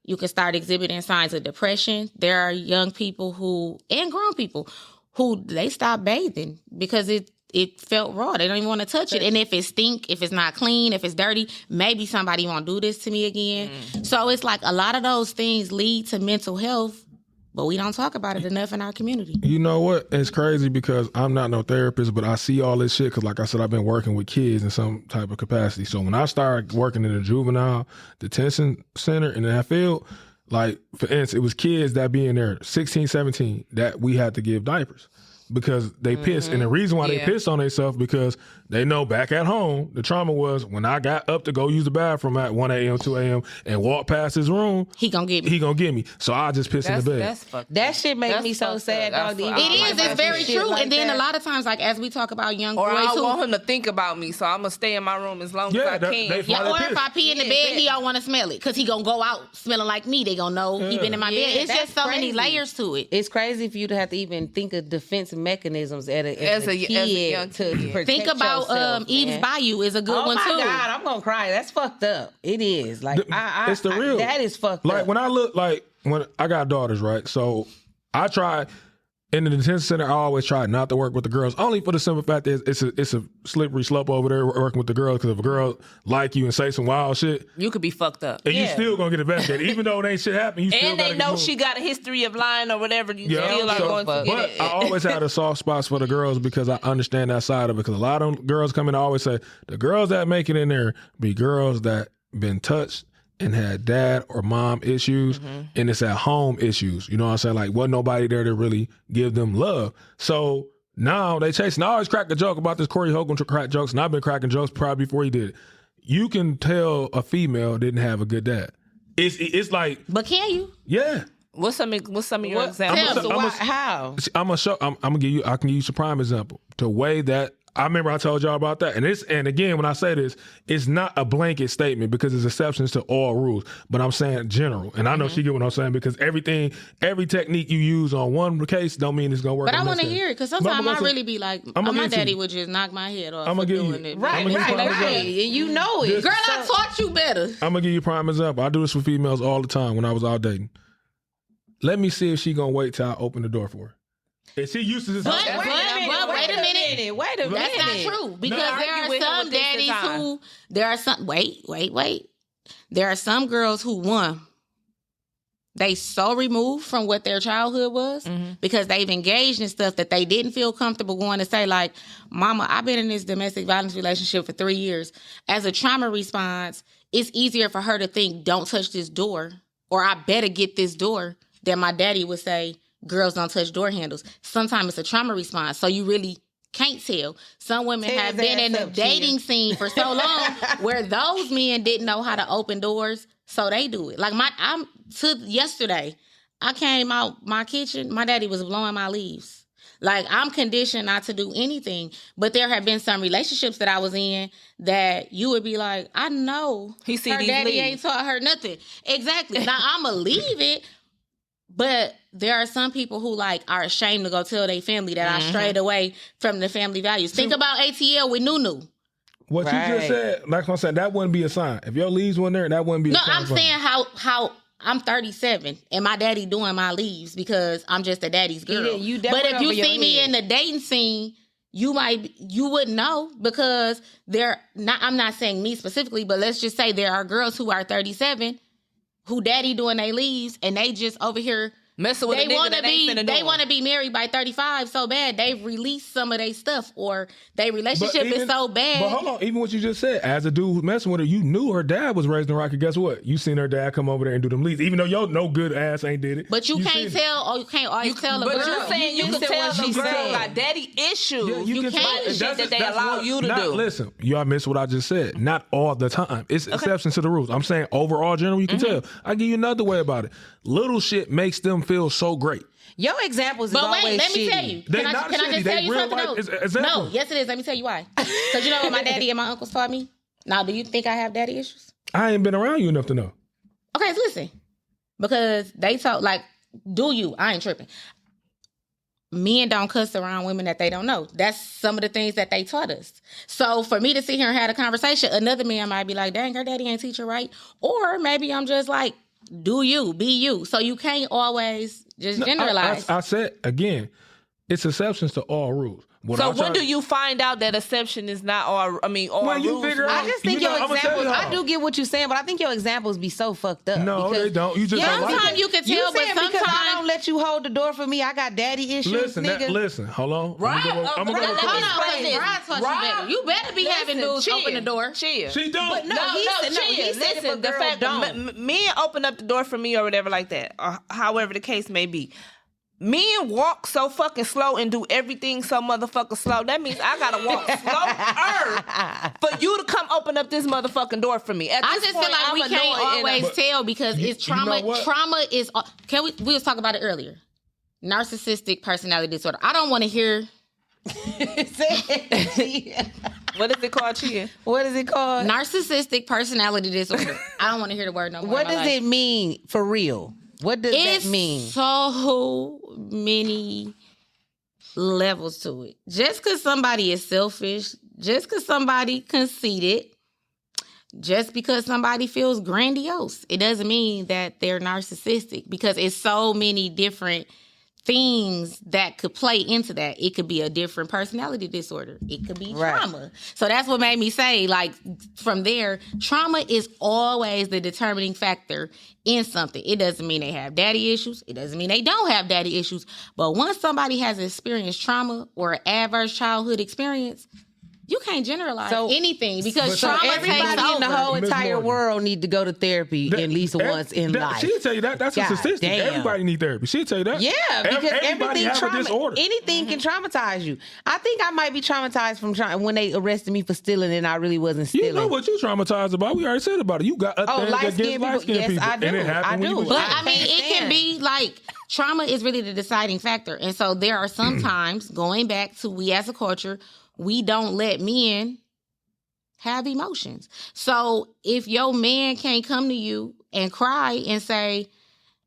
You can start exhibiting signs of depression. There are young people and grown people who they stop bathing because it felt raw. They don't even want to touch it. And if it stink, if it's not clean, if it's dirty, maybe somebody won't do this to me again. So it's like a lot of those things lead to mental health, but we don't talk about it enough in our community. You know what? It's crazy because I'm not no therapist, but I see all this shit because, like I said, I've been working with kids in some type of capacity. So when I started working in a juvenile detention center in that field, like, for instance, it was kids that be in there 16, 17 that we had to give diapers. Because they piss. And the reason why they piss on themselves because they know back at home, the trauma was when I got up to go use the bathroom at 1 a.m., 2 a.m. and walk past his room, he gonna get me. So I just piss in the bed. That shit makes me so sad, dog. It is. It's very true. Like and then that. a lot of times, like as we talk about young Or boys I who, want him to think about me, so I'm going to stay in my room as long as I can. or if I pee in the bed, he don't want to smell it because he gonna go out smelling like me. They gonna know he been in my bed. It's just so many layers to it. It's crazy for you to have to even think of defense mechanisms as a kid to protect Think about yourself, Eve's man. Bayou is a good one too. Oh my God, I'm gonna cry. That's fucked up. It is. Like It's the real. that is fucked up. Like when I look, like when I got daughters, right? So I try in the detention center. I always try not to work with the girls, only for the simple fact that it's a slippery slope over there working with the girls. Because if a girl like you and say some wild shit, You could be fucked up. and you still gonna get investigated, even though it ain't shit happen. You still And gotta they get know moved. she got a history of lying or whatever. You Yeah, still are so- going to get But it. I always had a soft spot for the girls because I understand that side of it. Because a lot of girls come in, I always say the girls that make it in there be girls that been touched and had dad or mom issues, and it's at home issues. You know what I'm saying? Like, wasn't nobody there to really give them love. So now they chasing. I always crack a joke about this. Corey Hogan crack jokes, and I've been cracking jokes probably before he did it. You can tell a female didn't have a good dad. It's like, But can you? yeah. What's some of your examples? How? I'm gonna give you. I can give you some prime example. The way that I remember I told y'all about that, and again when I say this, it's not a blanket statement because there's exceptions to all rules. But I'm saying general, and I know she get what I'm saying because every technique you use on one case don't mean it's gonna work. But I on want to this hear it because sometimes I really be like, my daddy would just knock my head off. I'ma for give you- doing it. Right, I'ma give you right, prime right. example. And you know it. Girl, I taught you better. I'm gonna give you a prime example. I do this with females all the time when I was out dating. Let me see if she gonna wait till I open the door for her. If she used to this, But wait a minute. Wait a minute. That's not true because there argue with are her some with this daddies time. who there are some wait. There are some girls who they so removed from what their childhood was because they've engaged in stuff that they didn't feel comfortable going to say, like, Mama, I've been in this domestic violence relationship for 3 years. As a trauma response, it's easier for her to think, don't touch this door, or I better get this door, than my daddy would say, girls don't touch door handles. Sometimes it's a trauma response, so you really can't tell. Some women Tear have his been ass in the up, Chia. dating scene for so long where those men didn't know how to open doors, so they do it. Like yesterday, I came out my kitchen, my daddy was blowing my leaves. Like, I'm conditioned not to do anything, but there have been some relationships that I was in that you would be like, I know He see her these daddy leaves. ain't taught her nothing. Exactly. Now, I'ma leave it. But there are some people who are ashamed to go tell their family that I strayed away from the family values. Think about ATL with Nunu. what you just said, like I'm saying, that wouldn't be a sign. If your leaves weren't there, that wouldn't be a No, sign. I'm saying how I'm 37 and my daddy doing my leaves because I'm just a daddy's girl. You but definitely if you over your see me head. in the dating scene, you wouldn't know because I'm not saying me specifically, but let's just say there are girls who are 37 who daddy doing their leaves and they just over here Messing with a nigga that ain't finna do they them. want to be married by 35 so bad they've released some of their stuff or their relationship is so bad. But hold on, even what you just said, as a dude who's messing with her, you knew her dad was raised in Rocky. Guess what? You seen her dad come over there and do them leads, even though your no good ass ain't did it. But you can't seen it. tell, or you can't always tell a But girl. you're saying you can said tell what the she girl said. got daddy issues. Yeah, You can can't. tell- Shit that's- that they that's allow what- you to not- do. Listen, y'all missed what I just said. Not all the time. It's exceptions to the rules. I'm saying overall general, you can tell. I give you another way about it. Little shit makes them feel so great. Your examples is But always wait, let me shitty. tell you. They Can I not just shitty. tell They you real something life else? examples. No, yes it is. Let me tell you why. Because you know what my daddy and my uncles taught me? Now, do you think I have daddy issues? I ain't been around you enough to know. Okay, so listen. Because they taught, do you? I ain't tripping. Men don't cuss around women that they don't know. That's some of the things that they taught us. So for me to sit here and have a conversation, another man might be like, dang, her daddy ain't teach her right. Or maybe I'm just like, do you, be you. So you can't always just generalize. I said, again, it's exceptions to all rules. So when do you find out that exception is not or when you rules? figure out, I just think your I'ma tell examples. y'all. I do get what you're saying, but I think your examples be so fucked up. No, because they don't. You just don't like Sometimes it. you can You tell, but saying because I sometimes don't let you hold the door for me, I got daddy issues, nigga. Listen, hold on. Right. I'm gonna go. Right. hold on, Explain wait, this. Rod taught you Rob, better. You better be having dudes open the door. Chill. She don't. But no, he said Listen, the fact don't. men open up the door for me or whatever like that, or however the case may be. Men walk so fucking slow and do everything so motherfucking slow. That means I gotta walk slower for you to come open up this motherfucking door for me. At I this just point, feel like I'm we can't annoyed and always tell because it's you know trauma. what? Trauma is. We was talking about it earlier. Narcissistic personality disorder. I don't want to hear. What is it called, Chia? What is it called? Narcissistic personality disorder. I don't want to hear the word no more. What does it mean for real? What does It's that mean? so many levels to it. Just because somebody is selfish, just because somebody conceited, just because somebody feels grandiose, it doesn't mean that they're narcissistic because it's so many different things that could play into that. It could be a different personality disorder. It could be trauma. So that's what made me say, like, from there, trauma is always the determining factor in something. It doesn't mean they have daddy issues. It doesn't mean they don't have daddy issues. But once somebody has experienced trauma or adverse childhood experience, you can't generalize anything because trauma takes Everybody in the over. whole Miss entire Morgan. world need to go to therapy at least once in life. She'll tell you that. That's a God statistic. damn. Everybody need therapy. She'll tell you that. Yeah, because everybody everything have a disorder. anything can traumatize you. I think I might be traumatized from when they arrested me for stealing and I really wasn't stealing. You know what you traumatized about. We already said about it. You got a thing light-skinned against light-skinned people. Yes, people. I do. And it happened I when you do. was But young. I mean, it can be like trauma is really the deciding factor. And so there are some times, going back to we as a culture, we don't let men have emotions. So if your man can't come to you and cry and say,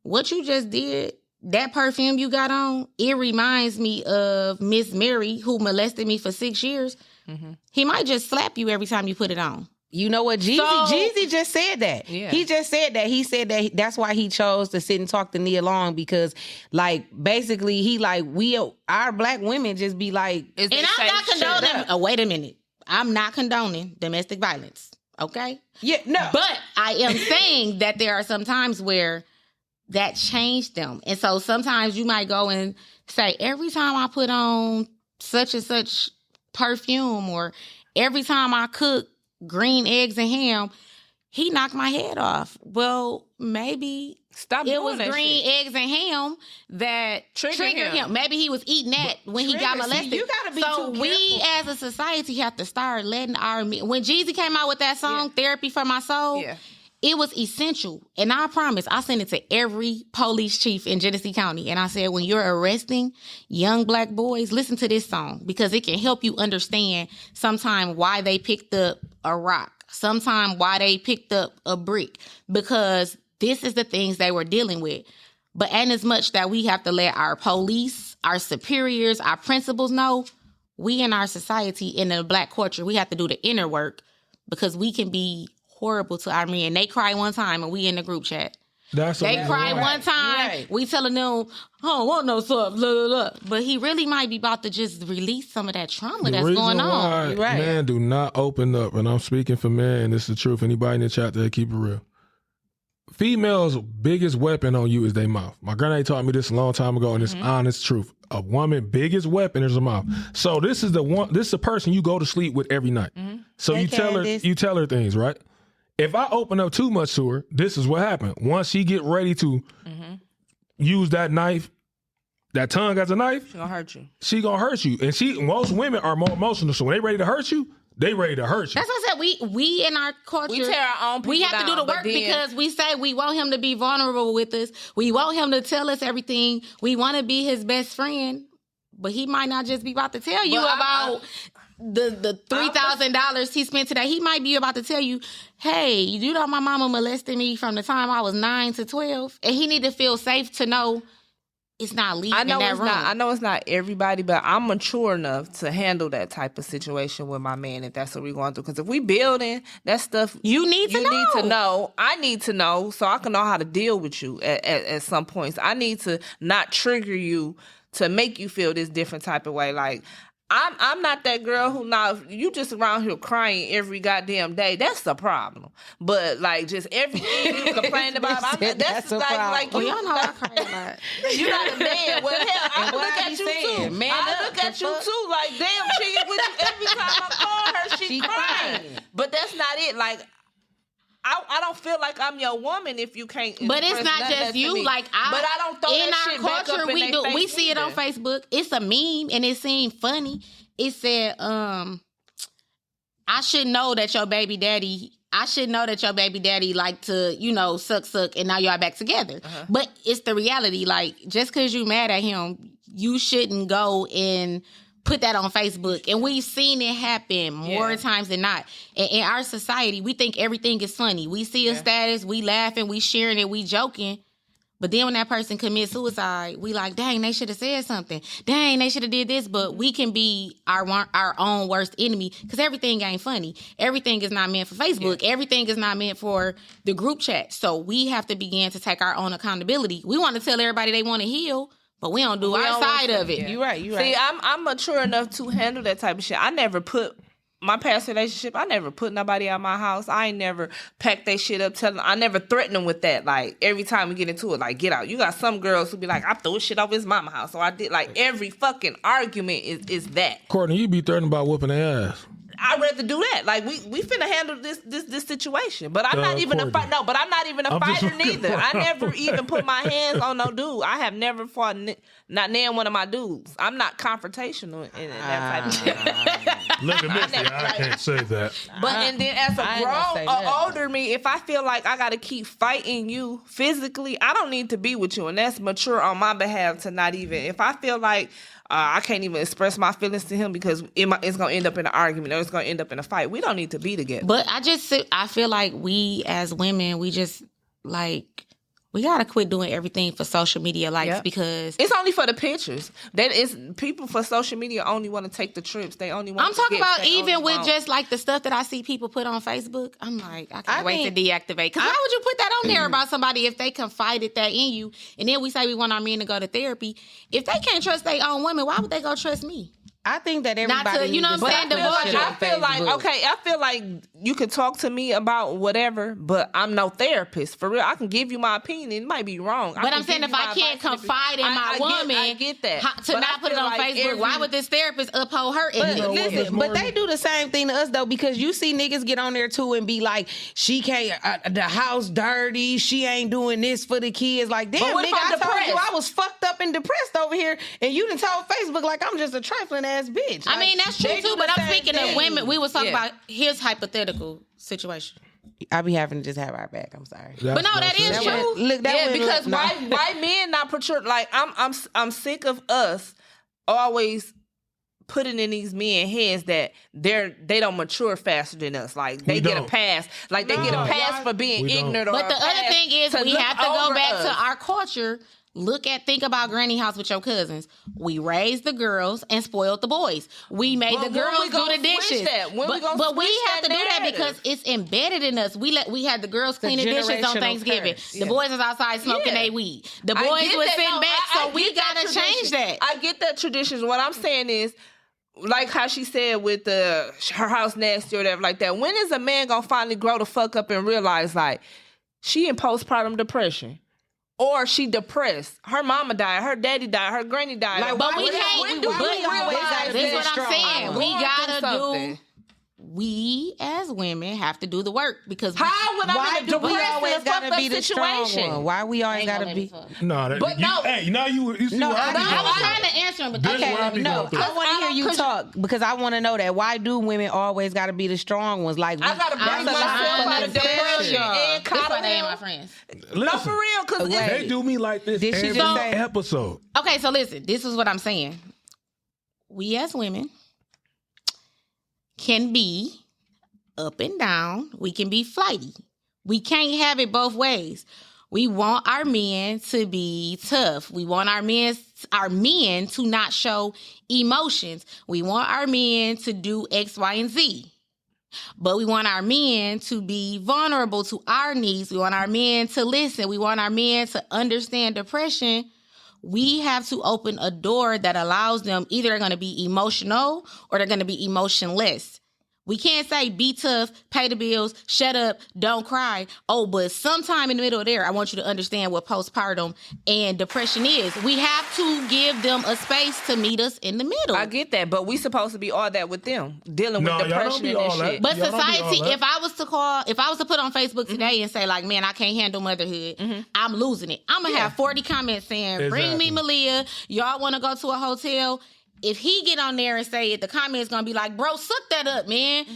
what you just did, that perfume you got on, it reminds me of Miss Mary who molested me for 6 years. He might just slap you every time you put it on. You know what? Jeezy just said that. Yeah. He just said that. He said that that's why he chose to sit and talk to Nia Long because, like, basically, he like our black women just be like, And I'm not condoning. Wait a minute. I'm not condoning domestic violence. Okay. yeah, no, But I am saying that there are some times where that changed them. And so sometimes you might go and say, every time I put on such and such perfume or every time I cook green eggs and ham, he knocked my head off. Well, maybe it was green eggs and ham that triggered him. Maybe he was eating that when he got molested. you gotta be so too we as a society have to start letting when Jeezy came out with that song, Therapy for My Soul, it was essential. And I promise, I sent it to every police chief in Genesee County. And I said, when you're arresting young black boys, listen to this song because it can help you understand sometime why they picked up a rock, sometime why they picked up a brick, because this is the things they were dealing with. But and as much that we have to let our police, our superiors, our principals know, we in our society, in the black culture, we have to do the inner work because we can be horrible to our men. They cry one time and we in the group chat. They cry one time. We telling them, I don't want no stuff, blah, blah, blah. But he really might be about to just release some of that trauma that's going on. Man, do not open up. And I'm speaking for men, and this is the truth. Anybody in the chat there, keep it real. Females' biggest weapon on you is their mouth. My granddad taught me this a long time ago, and it's honest truth. A woman's biggest weapon is her mouth. So this is the person you go to sleep with every night. So you tell her things, right? If I open up too much to her, this is what happened. Once she get ready to use that knife, that tongue as a knife, She gonna hurt you. She gonna hurt you. And most women are more emotional, so when they ready to hurt you, they ready to hurt you. That's what I said. We in our culture, We tear our own people we have to do the down, but work then- because we say we want him to be vulnerable with us. We want him to tell us everything. We want to be his best friend, but he might not just be about to tell you about the $3,000 he spent today. He might be about to tell you, hey, you know my mama molested me from the time I was 9 to 12, and he need to feel safe to know it's not leaving that room. I know it's not everybody, but I'm mature enough to handle that type of situation with my man if that's what we're going through. Because if we building that stuff, you need to know. I need to know so I can know how to deal with you at some points. I need to not trigger you to make you feel this different type of way. Like, I'm not that girl who you just around here crying every goddamn day. That's the problem. But like just everything you complain about, that's a like problem. like Well, you y'all know I cry a lot. you're not a man. Well, hell, I And look what I at be you saying? too. Man I up, look at the you fuck? too. Like damn, she with you every time I call her, she crying. But that's not it. Like. I don't feel like I'm your woman if you can't. But it's express not nothing just to you. me. Like but I don't throw in that our shit back culture, up in we their do. We face see it on either. Facebook. It's a meme, and it seemed funny. It said, "I should know that your baby daddy. I should know that your baby daddy like to, suck, and now y'all back together. But it's the reality. Like just because you mad at him, you shouldn't go and put that on Facebook. And we've seen it happen more times than not. In our society, we think everything is funny. We see a status, we laughing, we sharing it, we joking. But then when that person commits suicide, we like, dang, they should have said something. Dang, they should have did this. But we can be our own worst enemy because everything ain't funny. Everything is not meant for Facebook. Everything is not meant for the group chat. So we have to begin to take our own accountability. We want to tell everybody they want to heal, but we don't do our side of it. You right. See, I'm mature enough to handle that type of shit. I never put my past relationship. I never put nobody out of my house. I ain't never packed that shit up. I never threatened them with that. Like every time we get into it, like get out. You got some girls who be like, I threw shit over his mama house, so I did. Like every fucking argument is that. Courtney, you be threatening about whooping their ass. I'd rather do that. Like we finna handle this situation. But I'm not even Courtney. a fight. No, but I'm not even a fighter neither. I never even put my hands on no dude. I have never fought not named one of my dudes. I'm not confrontational in that type of shit. Look at Missy, I can't say that. But and then as a I ain't gonna say grown or that. older me, if I feel like I gotta keep fighting you physically, I don't need to be with you. And that's mature on my behalf to not even. If I feel like I can't even express my feelings to him because it's going to end up in an argument or it's going to end up in a fight. We don't need to be together. But I feel like we as women, we just like, we got to quit doing everything for social media likes because it's only for the pictures. That is people for social media only want to take the trips. They only want I'm talking about even with just like the stuff that I see people put on Facebook. I'm like, I can't wait to deactivate. Because why would you put that on there about somebody if they confided that in you? And then we say we want our men to go to therapy. If they can't trust their own women, why would they go trust me? I think that everybody Not to, you know needs what to I'm saying, stop divorce. that shit on Facebook. I feel like you can talk to me about whatever, but I'm no therapist. For real, I can give you my opinion. It might be wrong. But I'm saying if I can't confide in my woman I get that. to But not I put it feel on like Facebook, why would this therapist uphold her? But Miss listen, Morgan? but they do the same thing to us though, because you see niggas get on there too and be like, she can't, the house dirty, she ain't doing this for the kids. Like, damn, what nigga, if I'm I told you depressed? I was fucked up and depressed over here, and you done told Facebook like I'm just a trifling ass bitch. I Like, mean, that's true they do too, the but I'm same speaking thing. of women. We was talking about his hypothetical situation. I be having to just have our back. I'm sorry. But no, that is true. Look, that went- because no. why men not mature? Like I'm sick of us always putting in these men heads that they don't mature faster than us. Like they We get don't. a pass. Like they get a pass for being We don't. ignorant. Or But the a other pass thing is we look have to go over back us. to our culture. Think about granny house with your cousins. We raised the girls and spoiled the boys. We made But the when girls we do gonna the dishes. switch that? When we gonna but we switch have to that do that narrative? because it's embedded in us. We had the girls cleaning dishes on generational Thanksgiving. curse. The boys was outside smoking their weed. The I boys get was that. sitting No, back. I So we get that gotta change tradition. that. I get that tradition. What I'm saying is, like how she said with her house nasty or whatever like that. When is a man gonna finally grow the fuck up and realize like she in postpartum depression? Or she depressed. Her mama died. Her daddy died. Her granny died. Like, But we when can't. do we But always gotta this be is what strong? I'm saying. We Going gotta through something. do. We as women have to do the work because How would I Why be do we depressed always in a gotta fucked be up the strong situation? one? Why we always gotta be? No, that, But you, no. Hey, now you see No, what I be I I was going trying to answer him, but This okay. is what I be No, going through. I want to hear you talk because I want to know that. Why do women always got to be the strong ones? Like I gotta bring I'm myself trying out to of depression tell y'all. and This why coddle they ain't my him. friends. No, Listen, for real, because Wait. they do me like this Did she every just say- episode. Okay, so listen. This is what I'm saying. We as women can be up and down. We can be flighty. We can't have it both ways. We want our men to be tough. We want our men to not show emotions. We want our men to do X, Y, and Z. But we want our men to be vulnerable to our needs. We want our men to listen. We want our men to understand depression we have to open a door that allows them either they're going to be emotional or they're going to be emotionless. We can't say be tough, pay the bills, shut up, don't cry. Oh, but sometime in the middle of there, I want you to understand what postpartum and depression is. We have to give them a space to meet us in the middle. I get that, but we supposed to be all that with them, dealing No, with y'all depression don't be and all that that. shit. But Y'all don't be all society, that. if I was to put on Facebook today and say like, man, I can't handle motherhood, I'm losing it. I'm gonna have 40 comments saying, bring me Malia. Y'all want to go to a hotel? If he get on there and say it, the comments gonna be like, bro, suck that up, man.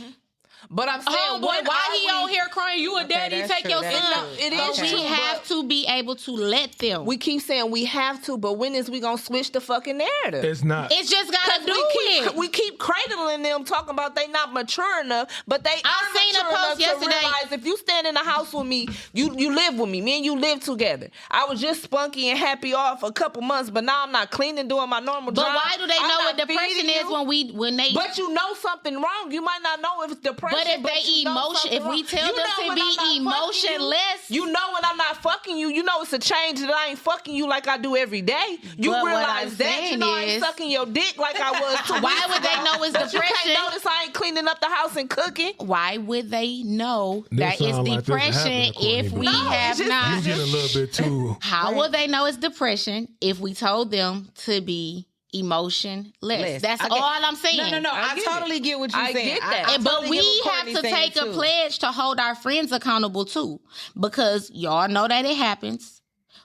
But I'm saying, Why he on here crying? You a daddy? that's Take true, your that's son. true. It But is true, we have to be able to let them. we keep saying we have to, but when is we gonna switch the fucking narrative? It's not. It's just gotta do it. We keep cradling them, talking about they not mature enough, but they I are seen a mature post enough yesterday. to realize if you stand in the house with me, you live with me. Me and you live together. I was just spunky and happy off a couple months, but now I'm not cleaning, doing my normal But job. why do they I'm know not what depression feeding is you. when they? But you know something wrong. You might not know if it's depression. But if they you know emotion, something if we wrong. tell You them know to when be I'm not fucking emotionless, you know when I'm not fucking you. You know it's a change that I ain't fucking you like I do every day. You But what realize I'm that. You saying know I ain't is- sucking your dick like I was 2 Why weeks would they ago. know it's But depression? You can't notice I ain't cleaning up the house and cooking. why would they know This that it's sound like this depression happened to Courtney, if but- we No, have it's just- not? You get a little bit too. How will they know it's depression if we told them to be emotionless? That's I get- all I'm saying. No. I I get totally get what you're I saying. get that. I But totally we get what have Courtney's to saying, take a too. pledge to hold our friends accountable too, because y'all know that it happens.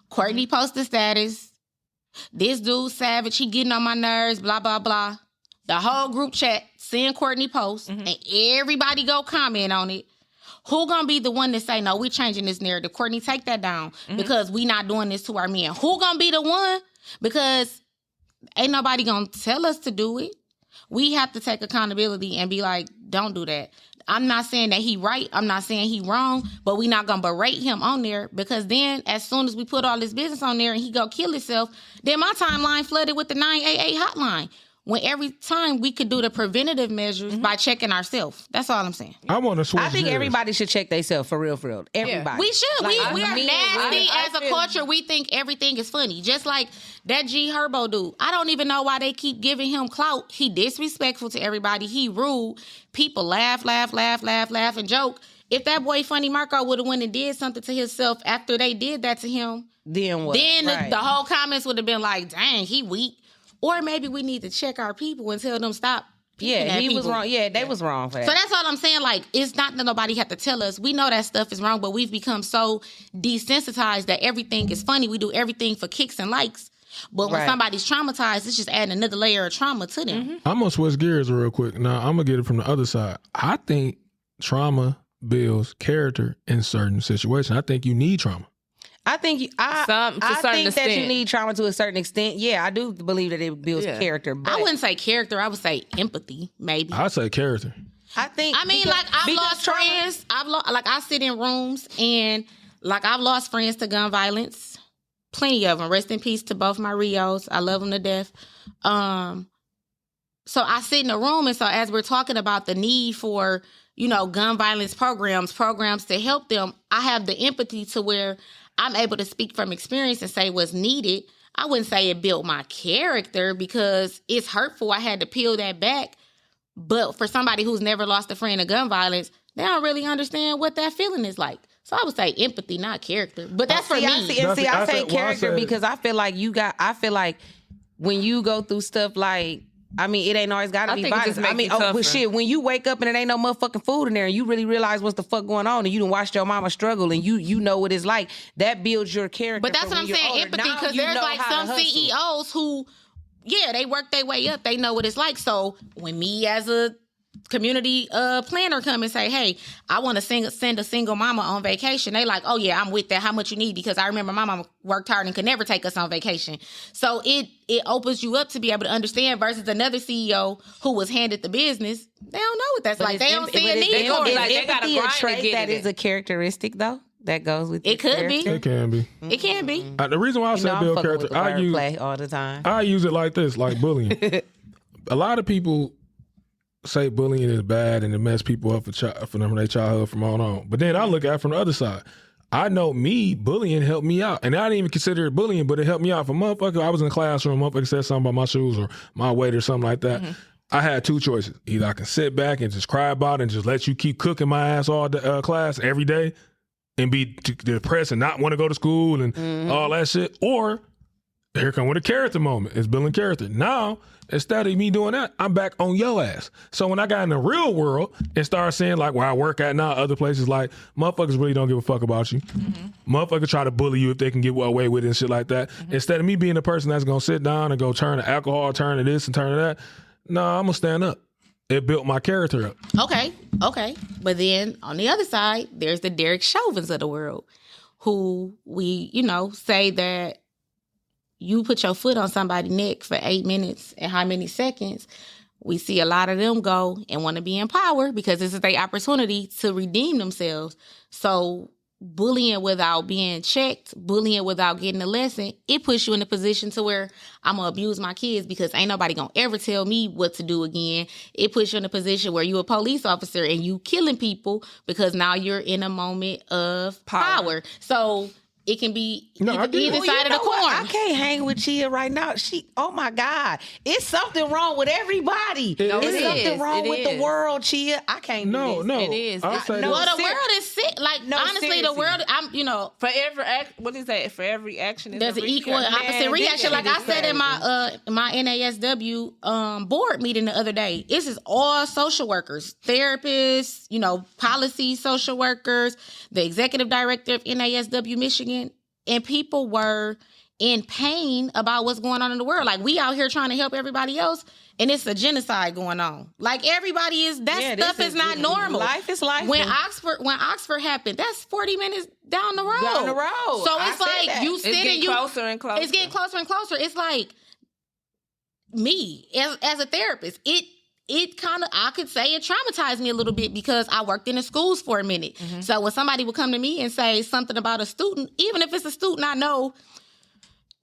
Courtney posted status. This dude savage, he getting on my nerves, blah, blah, blah. The whole group chat seeing Courtney post and everybody go comment on it. Who gonna be the one to say, no, we changing this narrative? Courtney, take that down because we not doing this to our men. Who gonna be the one? Because ain't nobody gonna tell us to do it. We have to take accountability and be like, don't do that. I'm not saying that he right. I'm not saying he wrong, but we not gonna berate him on there because then as soon as we put all this business on there and he go kill himself, then my timeline flooded with the 988 hotline. When every time we could do the preventative measures by checking ourselves. That's all I'm saying. I want to switch. I think gears. everybody should check themselves for real. Everybody. We should. Like, we are me, nasty I as a feel- culture. We think everything is funny. Just like that G Herbo dude. I don't even know why they keep giving him clout. He disrespectful to everybody. He rude. People laugh, and joke. If that boy Funny Marco would have went and did something to himself after they did that to him, Then what? then Right. the whole comments would have been like, dang, he weak. Or maybe we need to check our people and tell them stop. picking Yeah, at he was people. wrong. Yeah, they was wrong for that. So that's all I'm saying. Like, it's not that nobody have to tell us. We know that stuff is wrong, but we've become so desensitized that everything is funny. We do everything for kicks and likes. But when Right. somebody's traumatized, it's just adding another layer of trauma to them. I'm gonna switch gears real quick. Now I'm gonna get it from the other side. I think trauma builds character in certain situations. I think you need trauma. I think To a certain that you extent. need trauma to a certain extent. Yeah, I do believe that it builds Yeah. character. But I wouldn't say character. I would say empathy, maybe. I say character. I think. I mean, because- like I've because lost trauma- friends. Like I sit in rooms and like I've lost friends to gun violence. Plenty of them. Rest in peace to both my Rios. I love them to death. So I sit in a room, and so as we're talking about the need for gun violence programs to help them, I have the empathy to where I'm able to speak from experience and say what's needed. I wouldn't say it built my character because it's hurtful. I had to peel that back. But for somebody who's never lost a friend to gun violence, they don't really understand what that feeling is like. So I would say empathy, not character. But that's for me. I say I said- character well, I said- because I feel like when you go through stuff like, I mean, it ain't always got to I be think it just violence. I make mean, you but tougher. shit, when you wake up and it ain't no motherfucking food in there and you really realize what's the fuck going on and you done watched your mama struggle and you know what it's like, that builds your character. But that's for what when I'm you're saying, older. empathy, Now because you there's know like how to some hustle. CEOs who, they work their way up. They know what it's like. So when me as a community planner come and say, hey, I want to send a single mama on vacation, they like, oh yeah, I'm with that. How much you need? Because I remember my mama worked hard and could never take us on vacation. So it opens you up to be able to understand versus another CEO who was handed the business. They don't know what that's like. They don't see a need they gonna for be it. like, they gotta empathy a grind to trait get that it. is a characteristic though that goes with It your could be. character? It can be. It can be. The reason why I say I'm build fucking with character, the I use wordplay all the time. I use it like this, like bullying. A lot of people say bullying is bad and it mess people up for their childhood from on. But then I look at it from the other side. I know me, bullying helped me out. And I didn't even consider it bullying, but it helped me out. If a motherfucker, I was in the classroom, a motherfucker said something about my shoes or my weight or something like that, I had two choices. Either I can sit back and just cry about it and just let you keep cooking my ass all the class every day and be depressed and not want to go to school and all that shit. Or here come with a character moment. It's building character. Now, instead of me doing that, I'm back on your ass. So when I got in the real world and started seeing like where I work at now, other places, like motherfuckers really don't give a fuck about you. Motherfuckers try to bully you if they can get away with it and shit like that. Instead of me being the person that's gonna sit down and go turn to alcohol, turn to this and turn to that, no, I'm gonna stand up. It built my character up. Okay. But then on the other side, there's the Derek Chauvins of the world who we, say that you put your foot on somebody's neck for 8 minutes and how many seconds, we see a lot of them go and want to be in power because this is their opportunity to redeem themselves. So bullying without being checked, bullying without getting a lesson, it puts you in a position to where I'm going to abuse my kids because ain't nobody going to ever tell me what to do again. It puts you in a position where you're a police officer and you killing people because now you're in a moment of power. So it can be either side of the coin. I can't hang with Chia right now. Oh my God. It's something wrong with everybody. It's something wrong with the world, Chia. I can't do this. No. It is. I'll say Well, this. the world is sick. Like, honestly, seriously. the world, For every what is that? For every action, is there's a an equal and reaction. opposite reaction. Like I said in my NASW board meeting the other day, this is all social workers, therapists, policy social workers, the executive director of NASW Michigan, and people were in pain about what's going on in the world. Like, we out here trying to help everybody else, and it's a genocide going on. Like, everybody is, stuff is not normal. Life is life. When Oxford happened, that's 40 minutes down the road. So it's like you sitting, it's getting closer and closer. It's getting closer and closer. It's like me as a therapist. It kind of, I could say it traumatized me a little bit because I worked in the schools for a minute. So when somebody would come to me and say something about a student, even if it's a student I know,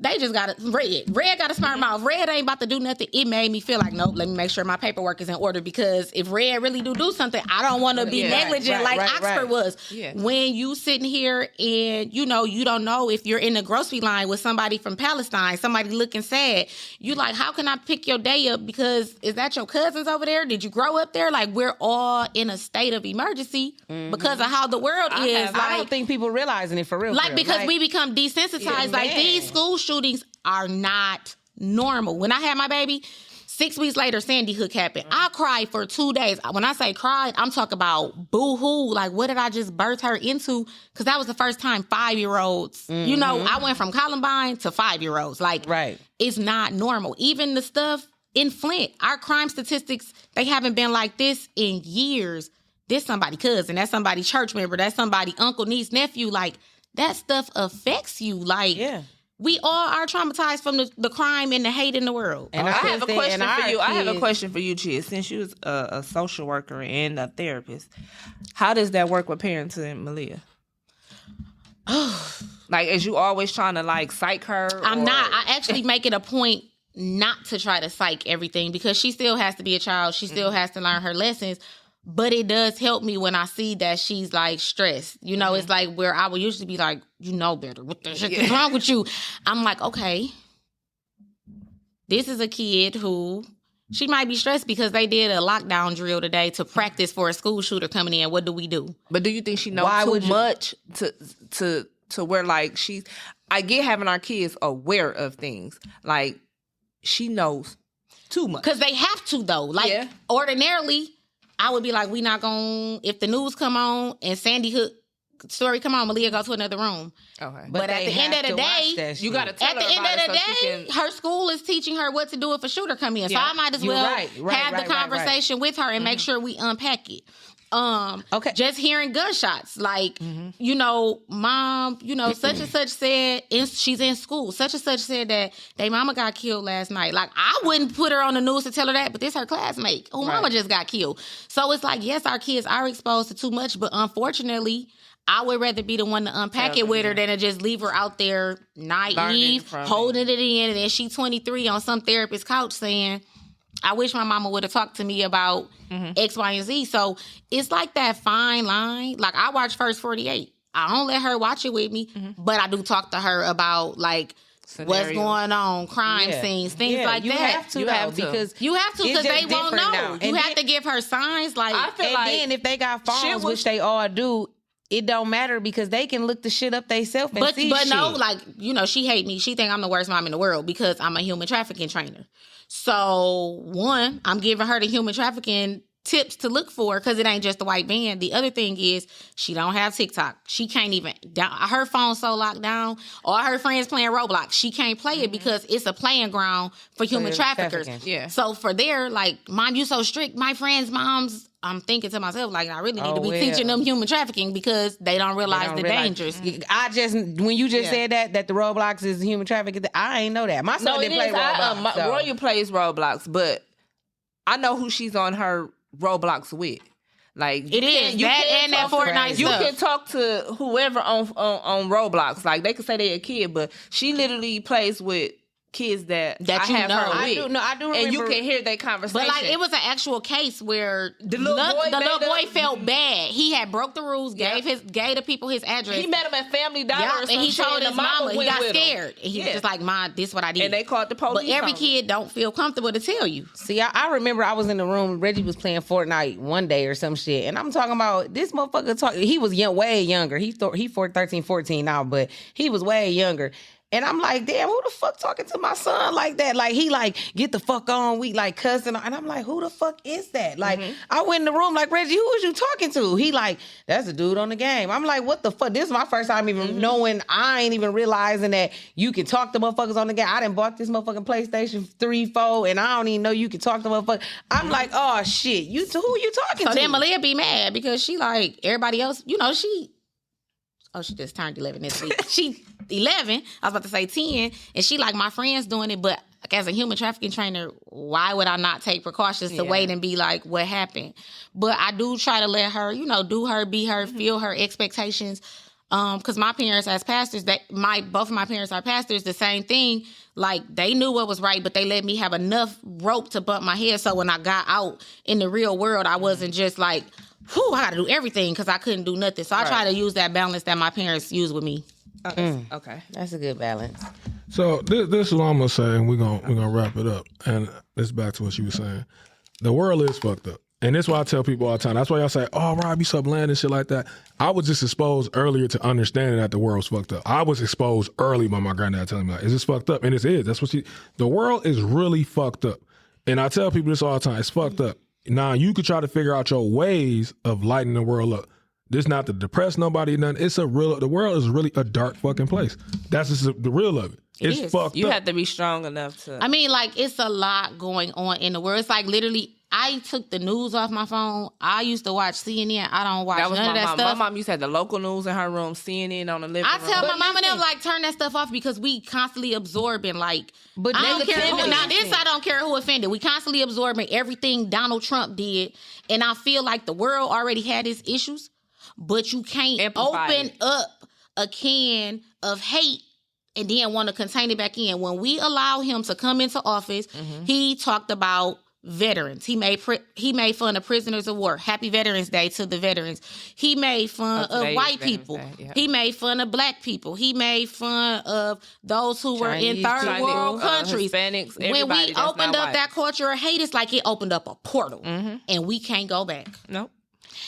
they just got Red got a smart mouth. Red ain't about to do nothing. It made me feel like, nope, let me make sure my paperwork is in order because if Red really do something, I don't want to be negligent Oxford was. Yeah. When you sitting here and, you don't know if you're in the grocery line with somebody from Palestine, somebody looking sad, you like, how can I pick your day up because is that your cousins over there? Did you grow up there? Like, we're all in a state of emergency because of how the world is. I don't think people realizing it for real. Like, because we become desensitized. Like, these school shootings are not normal. When I had my baby, 6 weeks later, Sandy Hook happened. I cried for 2 days. When I say cried, I'm talking about boo-hoo. Like, what did I just birth her into? Because that was the first time 5-year-olds, I went from Columbine to 5-year-olds. Like, it's not normal. Even the stuff in Flint, our crime statistics, they haven't been like this in years. This somebody cousin, that's somebody church member, that's somebody uncle, niece, nephew. Like, that stuff affects you. Like, we all are traumatized from the crime and the hate in the world. And I have a question for you. I have a question for you, Chia. Since you was a social worker and a therapist, how does that work with parenting Malia? Like, is you always trying to like psych her? I'm not. I actually make it a point not to try to psych everything because she still has to be a child. She still has to learn her lessons. But it does help me when I see that she's like stressed. It's like where I would usually be like, you know better. What the shit is wrong with you? I'm like, okay, this is a kid who she might be stressed because they did a lockdown drill today to practice for a school shooter coming in. What do we do? But do you think she knows too much to where like I get having our kids aware of things. Like, she knows too much. Because they have to though. Like ordinarily, I would be like, we not going to, if the news come on and Sandy Hook story come on, Malia go to another room. Okay. But at the end of the day, you got to tell her at the end of the day, her school is teaching her what to do if a shooter come in. So I might as well have the conversation with her and make sure we unpack it. Just hearing gunshots, like, mom, such and such said, she's in school, such and such said that their mama got killed last night. Like, I wouldn't put her on the news to tell her that, but this her classmate who mama just got killed. So it's like, yes, our kids are exposed to too much, but unfortunately, I would rather be the one to unpack it with her than to just leave her out there naive, holding it in, and then she 23 on some therapist's couch saying, I wish my mama would have talked to me about X, Y, and Z. So it's like that fine line. Like, I watch First 48. I don't let her watch it with me, but I do talk to her about like what's going on, crime scenes, things like you that. Have to, because you have to because they won't know. Now. You have to give her signs. Like, I feel like then if they got phones, which they all do, it don't matter because they can look the shit up themselves and see shit. No, like, she hate me. She think I'm the worst mom in the world because I'm a human trafficking trainer. So one, I'm giving her the human trafficking tips to look for because it ain't just the white van. The other thing is she don't have TikTok. She can't even, her phone's so locked down. All her friends playing Roblox. She can't play it because it's a playing ground for human traffickers. Yeah. So for there, like, Mom, you so strict. My friends' moms, I'm thinking to myself, like, I really need to be teaching them human trafficking because they don't realize the dangers. When you just said that the Roblox is human trafficking, I ain't know that. My son didn't play Roblox. Royal plays Roblox, but I know who she's on her Roblox with. Like, it is that Fortnite stuff. You can talk to whoever on Roblox. Like, they could say they're a kid, but she literally plays with kids that I have her with. I do remember. And you can hear their conversation. But like, it was an actual case where the little boy felt bad. He had broke the rules, gave the people his address. He met him at Family Dollar or something. And he told his mama, he got scared. And he was just like, Mom, this is what I did. And they called the police. But every kid don't feel comfortable to tell you. See, I remember I was in the room, Reggie was playing Fortnite one day or some shit, and I'm talking about this motherfucker he was way younger. He 13, 14 now, but he was way younger. And I'm like, damn, who the fuck talking to my son like that? Like, he like, get the fuck on, we like cussing. And I'm like, who the fuck is that? Like, I went in the room like, Reggie, who was you talking to? He like, that's a dude on the game. I'm like, what the fuck? This is my first time even knowing, I ain't even realizing that you can talk to motherfuckers on the game. I done bought this motherfucking PlayStation 3, 4, and I don't even know you can talk to motherfuckers. I'm like, oh shit, who you talking to? So then Malia be mad because she like, everybody else, she just turned 11 this week. She 11, I was about to say 10, and she like, my friends doing it, but as a human trafficking trainer, why would I not take precautions to wait and be like, what happened? But I do try to let her, do her, be her, feel her expectations. Because my parents as pastors, both of my parents are pastors, the same thing. Like, they knew what was right, but they let me have enough rope to bump my head. So when I got out in the real world, I wasn't just like, I got to do everything because I couldn't do nothing. So I try to use that balance that my parents use with me. Okay. That's a good balance. So this is what I'm gonna say, and we're gonna wrap it up. And it's back to what you were saying. The world is fucked up. And that's why I tell people all the time. That's why y'all say, oh, Rob, you so bland and shit like that. I was just exposed earlier to understanding that the world's fucked up. I was exposed early by my granddad telling me, like, is this fucked up? And it is. That's what the world is really fucked up. And I tell people this all the time. It's fucked up. Now, you could try to figure out your ways of lighting the world up. This not to depress nobody, nothing. The world is really a dark fucking place. That's just the real of it. It's fucked up. You have to be strong enough to... I mean, like, it's a lot going on in the world. It's like, literally, I took the news off my phone. I used to watch CNN. I don't watch none of that stuff. My mom used to have the local news in her room, CNN on the living room. I tell my mom and them, like, turn that stuff off because we constantly absorbing, like... But I don't care who, now this I don't care who offended. We constantly absorbing everything Donald Trump did. And I feel like the world already had its issues. But you can't open up a can of hate and then want to contain it back in. When we allow him to come into office, he talked about veterans. He made fun of prisoners of war. Happy Veterans Day to the veterans. He made fun of white people. He made fun of black people. He made fun of those who were in third world countries. Hispanics, when we opened up that culture of hate, it's like it opened up a portal and we can't go back. Nope.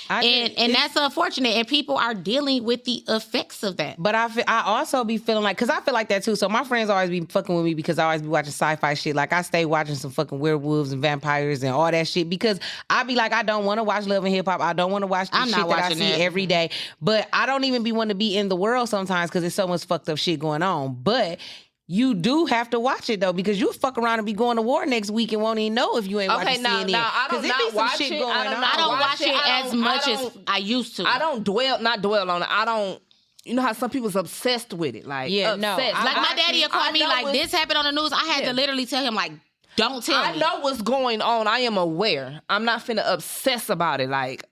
And that's unfortunate, and people are dealing with the effects of that. But I also be feeling like, because I feel like that too. So my friends always be fucking with me because I always be watching sci-fi shit. Like, I stay watching some fucking werewolves and vampires and all that shit because I be like, I don't want to watch Love and Hip Hop. I don't want to watch the shit that I see every day. But I don't even want to be in the world sometimes because there's so much fucked up shit going on. But you do have to watch it though, because you fuck around and be going to war next week and won't even know if you ain't watching CNN. I don't not watch it. I don't watch it as much as I used to. I don't dwell on it. I don't. You know how some people's obsessed with it, like obsessed. Like my daddy will call me like, this happened on the news. I had to literally tell him like, don't tell me. I know what's going on. I am aware. I'm not finna obsess about it. Like,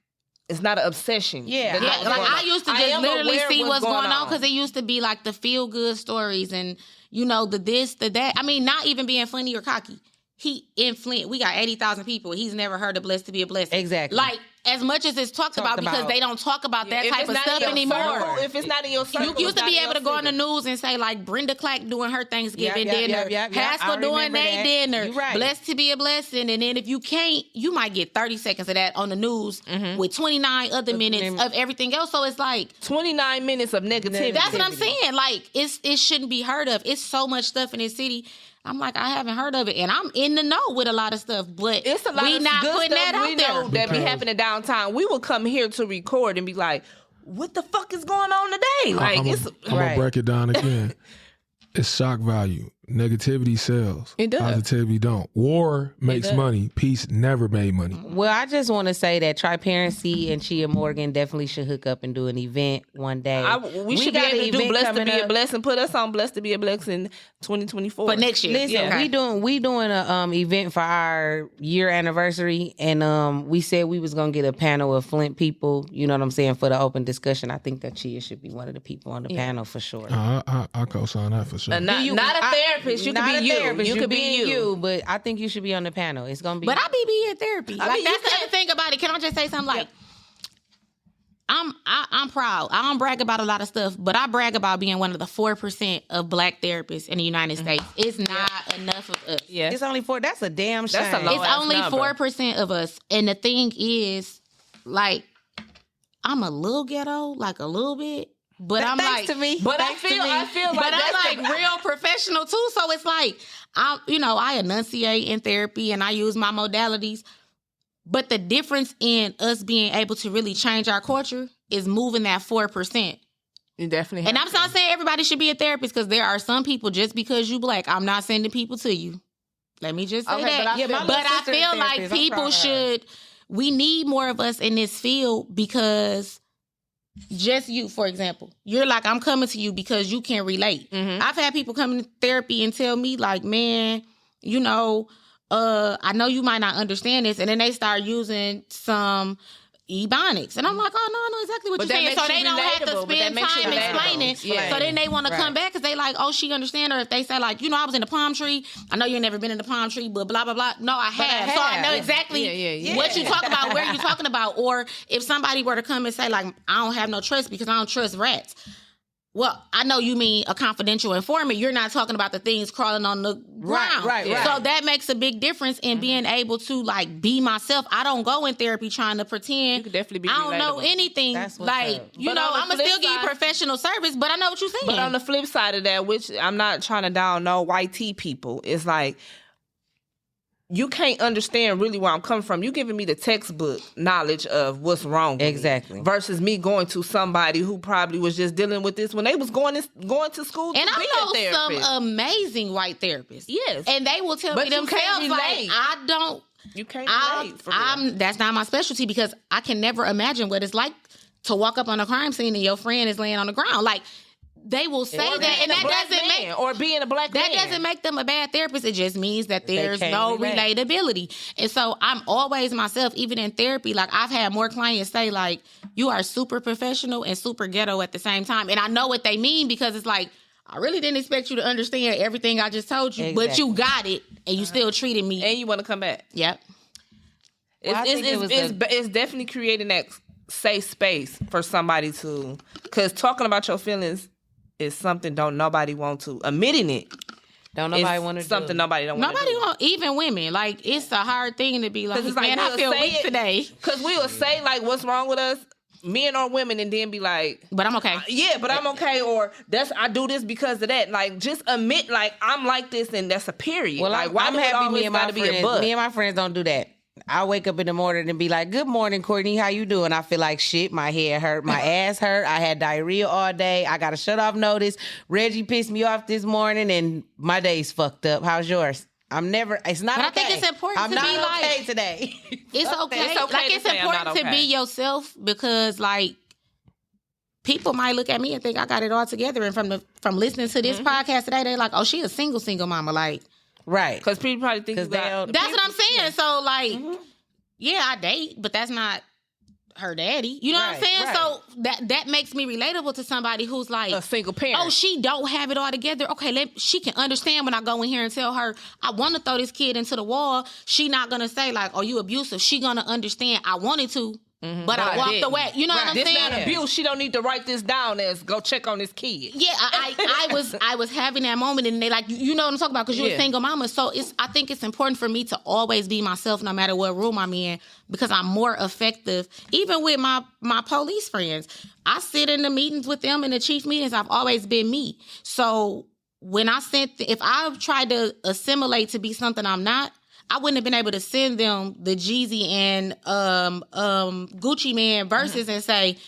it's not an obsession. Yeah. Like I used to just literally see what's going on because it used to be like the feel good stories and, you know, the this, the that. I mean, not even being funny or cocky. He in Flint, we got 80,000 people. He's never heard of blessed to be a blessing. Exactly. Like, as much as it's talked about because they don't talk about that type of stuff anymore. If it's not in your circle, you used to be able to go on the news and say like Brenda Clack doing her Thanksgiving dinner, Haskell doing their dinner, blessed to be a blessing, and then if you can't, you might get 30 seconds of that on the news with 29 other minutes of everything else. So it's like 29 minutes of negativity. That's what I'm saying. Like it shouldn't be heard of. It's so much stuff in this city. I'm like, I haven't heard of it, and I'm in the know with a lot of stuff, but it's a lot we of not good putting stuff that out we there. know that be happening downtown. We will come here to record and be like, what the fuck is going on today? Like, I'm gonna break it down again. It's shock value. Negativity sells. It does. Positivity don't. War makes money. Peace never made money. Well, I just want to say that Triparency and Chia Morgan definitely should hook up and do an event one day. We should be able to do Blessed to be a Blessing. Put us on Blessed to be a Blessing 2024. But next year. Listen, we doing a event for our year anniversary, and we said we was gonna get a panel of Flint people. You know what I'm saying, for the open discussion. I think that Chia should be one of the people on the panel for sure. I co-sign that for sure. Not a therapist. You could be you. You could be you. But I think you should be on the panel. It's gonna be. But I be in therapy. Like that's the other thing about it. Can I just say something? Like, I'm proud. I don't brag about a lot of stuff, but I brag about being one of the 4% of Black therapists in the United States. It's not enough of us. Yeah, it's only 4. That's a damn shame. That's a low It's only 4% of us, and the thing is, like, I'm a little ghetto, like a little bit. But I'm thanks like, to me. But I feel like, but I'm like real professional too. So it's like, I enunciate in therapy and I use my modalities. But the difference in us being able to really change our culture is moving that 4%. You definitely. And I'm not saying everybody should be a therapist, because there are some people, just because you Black, I'm not sending people to you. Let me just say that. But I feel like people should. We need more of us in this field, because. Just you, for example, you're like, I'm coming to you because you can relate. I've had people come to therapy and tell me like, man, I know you might not understand this. And then they start using some Ebonics. And I'm like, oh, no, I know exactly what you're saying. So they don't have to spend time explaining. Yeah. So then they want to come back because they like, oh, she understand. Or if they say like, I was in the palm tree. I know you ain't never been in the palm tree, but blah, blah, blah. No, I have. So I know exactly what you talk about, where you talking about. Or if somebody were to come and say like, I don't have no trust because I don't trust rats. Well, I know you mean a confidential informant. You're not talking about the things crawling on the ground. Right. So that makes a big difference in being able to like be myself. I don't go in therapy trying to pretend. You could definitely be I don't know anything. That's what's like, up. I'm going to still give you professional service, but I know what you're saying. But on the flip side of that, which I'm not trying to down no white tea people, it's like, you can't understand really where I'm coming from. You giving me the textbook knowledge of what's wrong with Exactly. me, versus me going to somebody who probably was just dealing with this when they was going to school to and be I know a therapist. some amazing white therapists. Yes. And they will tell But me you can't themselves, like, relate. I don't. You can't relate for real. That's not my specialty, because I can never imagine what it's like to walk up on a crime scene and your friend is laying on the ground. Like, they will say Or that, and that doesn't make or being a Black that man. doesn't make them a bad therapist. It just means that there's can't no relate. relatability. And so I'm always myself, even in therapy. Like, I've had more clients say like, you are super professional and super ghetto at the same time. And I know what they mean, because it's like, I really didn't expect you to understand everything I just told you, but you got it, and you still treated me. and you want to come back. Yep. It's definitely creating that safe space for somebody to, because talking about your feelings is something don't nobody want to. Admitting it, don't nobody want to do something nobody don't want to do. Nobody want, even women. Like, it's a hard thing to be like, man, I feel weak today. Because we will say like, what's wrong with us, men or women, and then be like, but I'm okay. Yeah, but I'm okay, or I do this because of that. Like, just admit like, I'm like this, and that's a period. Well, like, why I'm do it happy always me and my gotta be a friends. but? Me and my friends don't do that. I wake up in the morning and be like, good morning, Courtney. How you doing? I feel like shit. My head hurt. My ass hurt. I had diarrhea all day. I got a shut off notice. Reggie pissed me off this morning and my day's fucked up. How's yours? It's not but okay. I think it's important I'm to not be okay like, today. It's okay. It's okay like, to it's say I'm not important to okay. be yourself, because like, people might look at me and think I got it all together. And from listening to this podcast today, they're like, oh, she a single mama. Like, Right. Because people probably think you got... that's what I'm saying. So like, yeah, I date, but that's not her daddy. You know what I'm saying? Right. So that makes me relatable to somebody who's like a single parent. Oh, she don't have it all together. Okay, she can understand when I go in here and tell her I want to throw this kid into the wall. She not gonna say like, "Oh, you abusive." She gonna understand. I wanted to, but I walked didn't. away. You know what I'm This saying? not abuse. She don't need to write this down as go check on this kid. Yeah, I was having that moment, and they like, you know what I'm talking about, because you're a single mama. So I think it's important for me to always be myself, no matter what room I'm in, because I'm more effective. Even with my police friends, I sit in the meetings with them in the chief meetings. I've always been me. So when if I tried to assimilate to be something I'm not, I wouldn't have been able to send them the Jeezy and Gucci Man verses and say,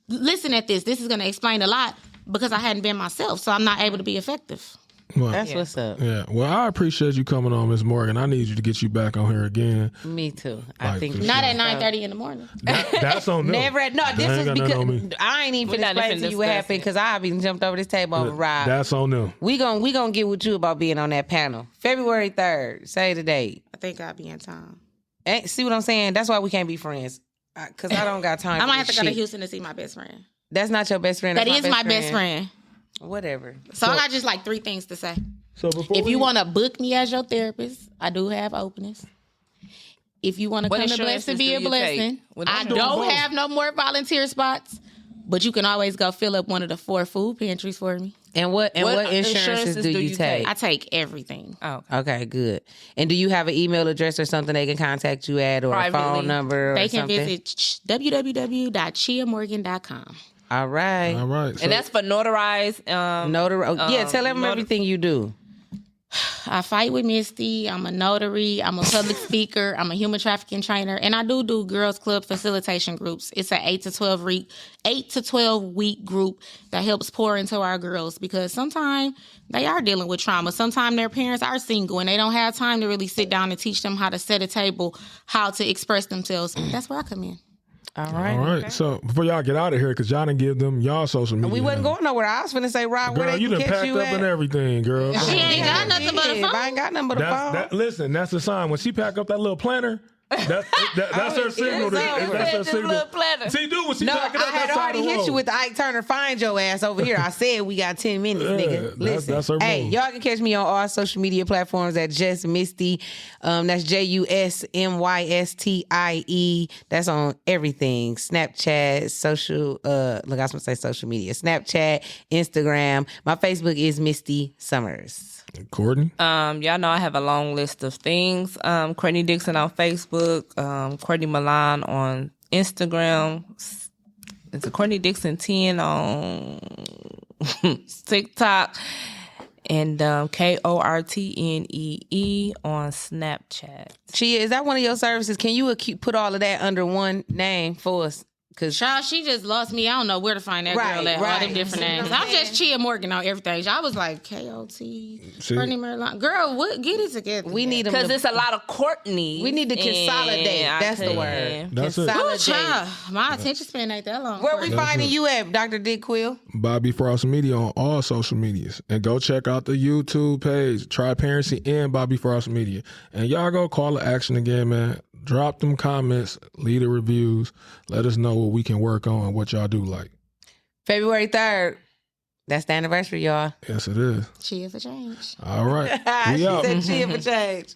listen at this. This is going to explain a lot, because I hadn't been myself. So I'm not able to be effective. Well, That's what's up. yeah. Well, I appreciate you coming on, Ms. Morgan. I need you to get you back on here again. Me too. I Like, think for Not sure. at 9:30 in the morning. That's on them. Never. No, That this ain't is got nothing on me. because I ain't even We're finna not explain finna to you what discuss happened, it. because I been jumped over this table over Rob. That's on them. We gon' get with you about being on that panel. February 3rd. Say the date. I think I'll be in town. See what I'm saying? That's why we can't be friends. Because I don't got time I for might have this to go to shit. Houston to see my best friend. That's not your best friend. That That's is my best friend. Whatever. So I got just like 3 things to say. So before If you want to book me as your therapist, I do have openings. If you want to What come to insurances Blessed and be do a you take? blessing, What I insurance? don't have no more volunteer spots, but you can always go fill up one of the 4 food pantries for me. And what insurances insurances do you take? I take everything. Oh, Okay, good. And do you have an email address or something they can contact you at, or a phone Privately. number or They can something? visit www.chiamorgan.com. All right. All right. So, and that's for notarized. Tell them everything you do. I fight with Misty. I'm a notary. I'm a public speaker. I'm a human trafficking trainer, and I do girls club facilitation groups. It's an 8 to 12 week group that helps pour into our girls, because sometimes they are dealing with trauma. Sometimes their parents are single and they don't have time to really sit down and teach them how to set a table, how to express themselves. That's where I come in. All right. all right. So before y'all get out of here, because y'all didn't give them y'all social media. We wasn't going nowhere. I was finna say, Rob, where Girl, they you can done catch packed you up at. and everything, girl. She ain't got nothing but a phone. I ain't got nothing but a phone. Listen, that's the sign. When she pack up that little planner, that's her signal. That's her signal. little planner. See, dude, when she No, pack it up, I had that's already how to hit roll. you with the Ike Turner find your ass over here. I said we got 10 minutes, nigga. Listen. that's her hey, move. y'all can catch me on all social media platforms at Just Misty. That's JUSMYSTIE. That's on everything. Snapchat, social, I was gonna say social media. Snapchat, Instagram. My Facebook is Misty Summers. Courtney. Y'all know I have a long list of things. Courtney Dixon on Facebook, Courtney Milan on Instagram. It's a Courtney Dixon 10 on TikTok, and KORTNEE on Snapchat. Chia, is that one of your services? Can you put all of that under one name for us? Cause Child, she just lost me. I don't know where to find that Right, girl at. All right. them different names. I'm just Chia Morgan on everything. I was like, KOT, See? Courtney Merlin. Girl, what? Get it together. we need them Because to, it's a lot of Courtney. we need to consolidate. That's the word. That's it. Ooh, Consolidate. child, my attention span ain't that long. Where we finding you at, Dr. Dick Quill? Bobby Frost Media on all social medias. And go check out the YouTube page, Triparency and Bobby Frost Media. And y'all go call to action again, man. Drop them comments, leave the reviews. Let us know what we can work on and what y'all do like. February 3rd. That's the anniversary, y'all. Yes, it is. Chia for change. All right. She We out. said Chia for change.